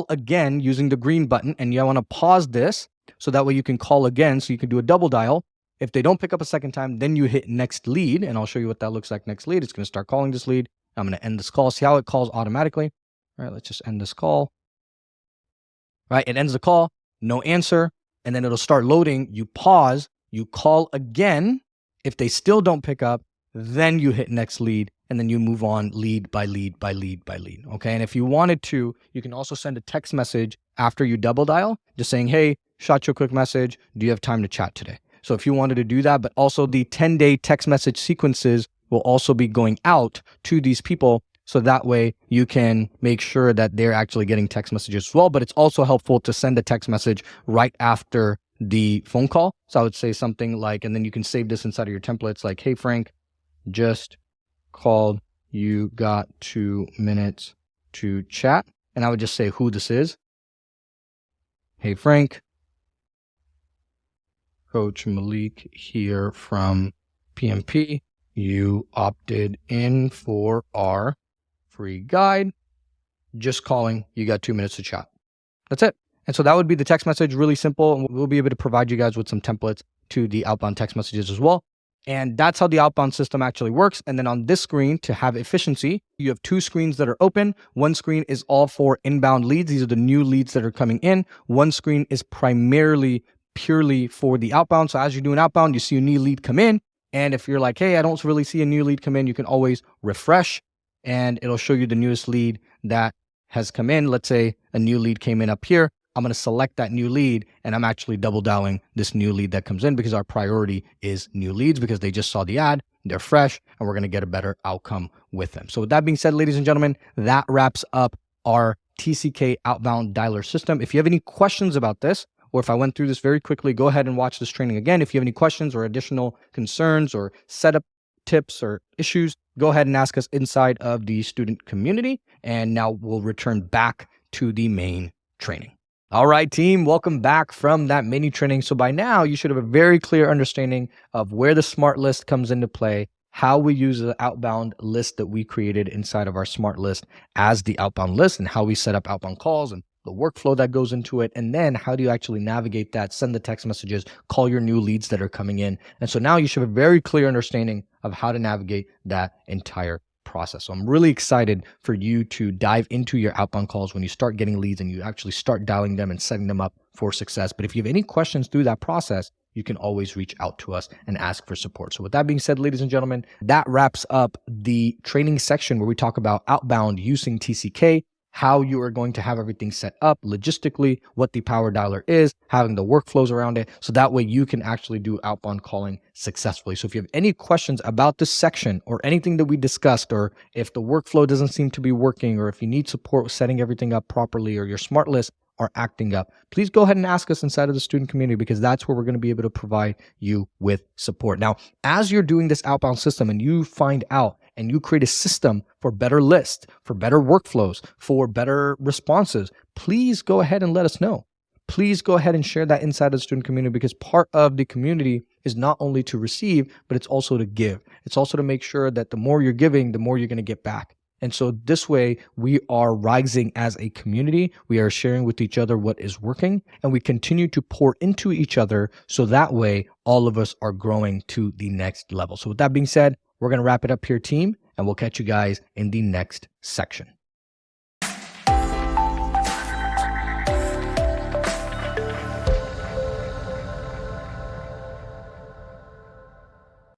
again using the green button, and you want to pause this so that way you can call again so you can do a double dial. If they don't pick up a second time, then you hit next lead, and I'll show you what that looks like next lead. It's going to start calling this lead. I'm going to end this call. See how it calls automatically? All right, let's just end this call. Right, it ends the call, no answer, and then it'll start loading. You pause, you call again. If they still don't pick up, then you hit next lead, and then you move on lead by lead by lead by lead, okay? And if you wanted to, you can also send a text message after you double dial, just saying, hey, shot you a quick message. Do you have time to chat today? So if you wanted to do that, but also the 10-day text message sequences will also be going out to these people. So that way you can make sure that they're actually getting text messages as well. But it's also helpful to send a text message right after the phone call. So I would say something like, and then you can save this inside of your templates like, hey, Frank, just called, you got 2 minutes to chat. And I would just say who this is. Hey, Frank, Coach Malik here from PMP. You opted in for our free guide. Just calling, you got 2 minutes to chat. That's it. And so that would be the text message, really simple. And we'll be able to provide you guys with some templates to the outbound text messages as well. And that's how the outbound system actually works. And then on this screen, to have efficiency, you have 2 screens that are open. One screen is all for inbound leads. These are the new leads that are coming in. One screen is primarily purely for the outbound. So as you're doing outbound, you see a new lead come in. And if you're like, hey, I don't really see a new lead come in, you can always refresh and it'll show you the newest lead that has come in. Let's say a new lead came in up here. I'm going to select that new lead and I'm actually double dialing this new lead that comes in because our priority is new leads because they just saw the ad, they're fresh, and we're going to get a better outcome with them. So with that being said, ladies and gentlemen, that wraps up our TCK outbound dialer system. If you have any questions about this, or if I went through this very quickly, go ahead and watch this training again. If you have any questions or additional concerns or setup tips or issues, go ahead and ask us inside of the student community. And now we'll return back to the main training. All right, team, welcome back from that mini training. So by now, you should have a very clear understanding of where the smart list comes into play, how we use the outbound list that we created inside of our smart list as the outbound list, and how we set up outbound calls and the workflow that goes into it. And then how do you actually navigate that, send the text messages, call your new leads that are coming in. And so now you should have a very clear understanding of how to navigate that entire process. So I'm really excited for you to dive into your outbound calls when you start getting leads and you actually start dialing them and setting them up for success. But if you have any questions through that process, you can always reach out to us and ask for support. So with that being said, ladies and gentlemen, that wraps up the training section where we talk about outbound using TCK, how you are going to have everything set up logistically, what the power dialer is, having the workflows around it. So that way you can actually do outbound calling successfully. So if you have any questions about this section or anything that we discussed, or if the workflow doesn't seem to be working, or if you need support with setting everything up properly, or your smart lists are acting up, please go ahead and ask us inside of the student community, because that's where we're going to be able to provide you with support. Now, as you're doing this outbound system and you find out and you create a system for better lists, for better workflows, for better responses, please go ahead and let us know. Please go ahead and share that inside of the student community, because part of the community is not only to receive, but it's also to give. It's also to make sure that the more you're giving, the more you're going to get back. And so this way we are rising as a community. We are sharing with each other what is working, and we continue to pour into each other. So that way all of us are growing to the next level. So with that being said, we're going to wrap it up here, team, and we'll catch you guys in the next section.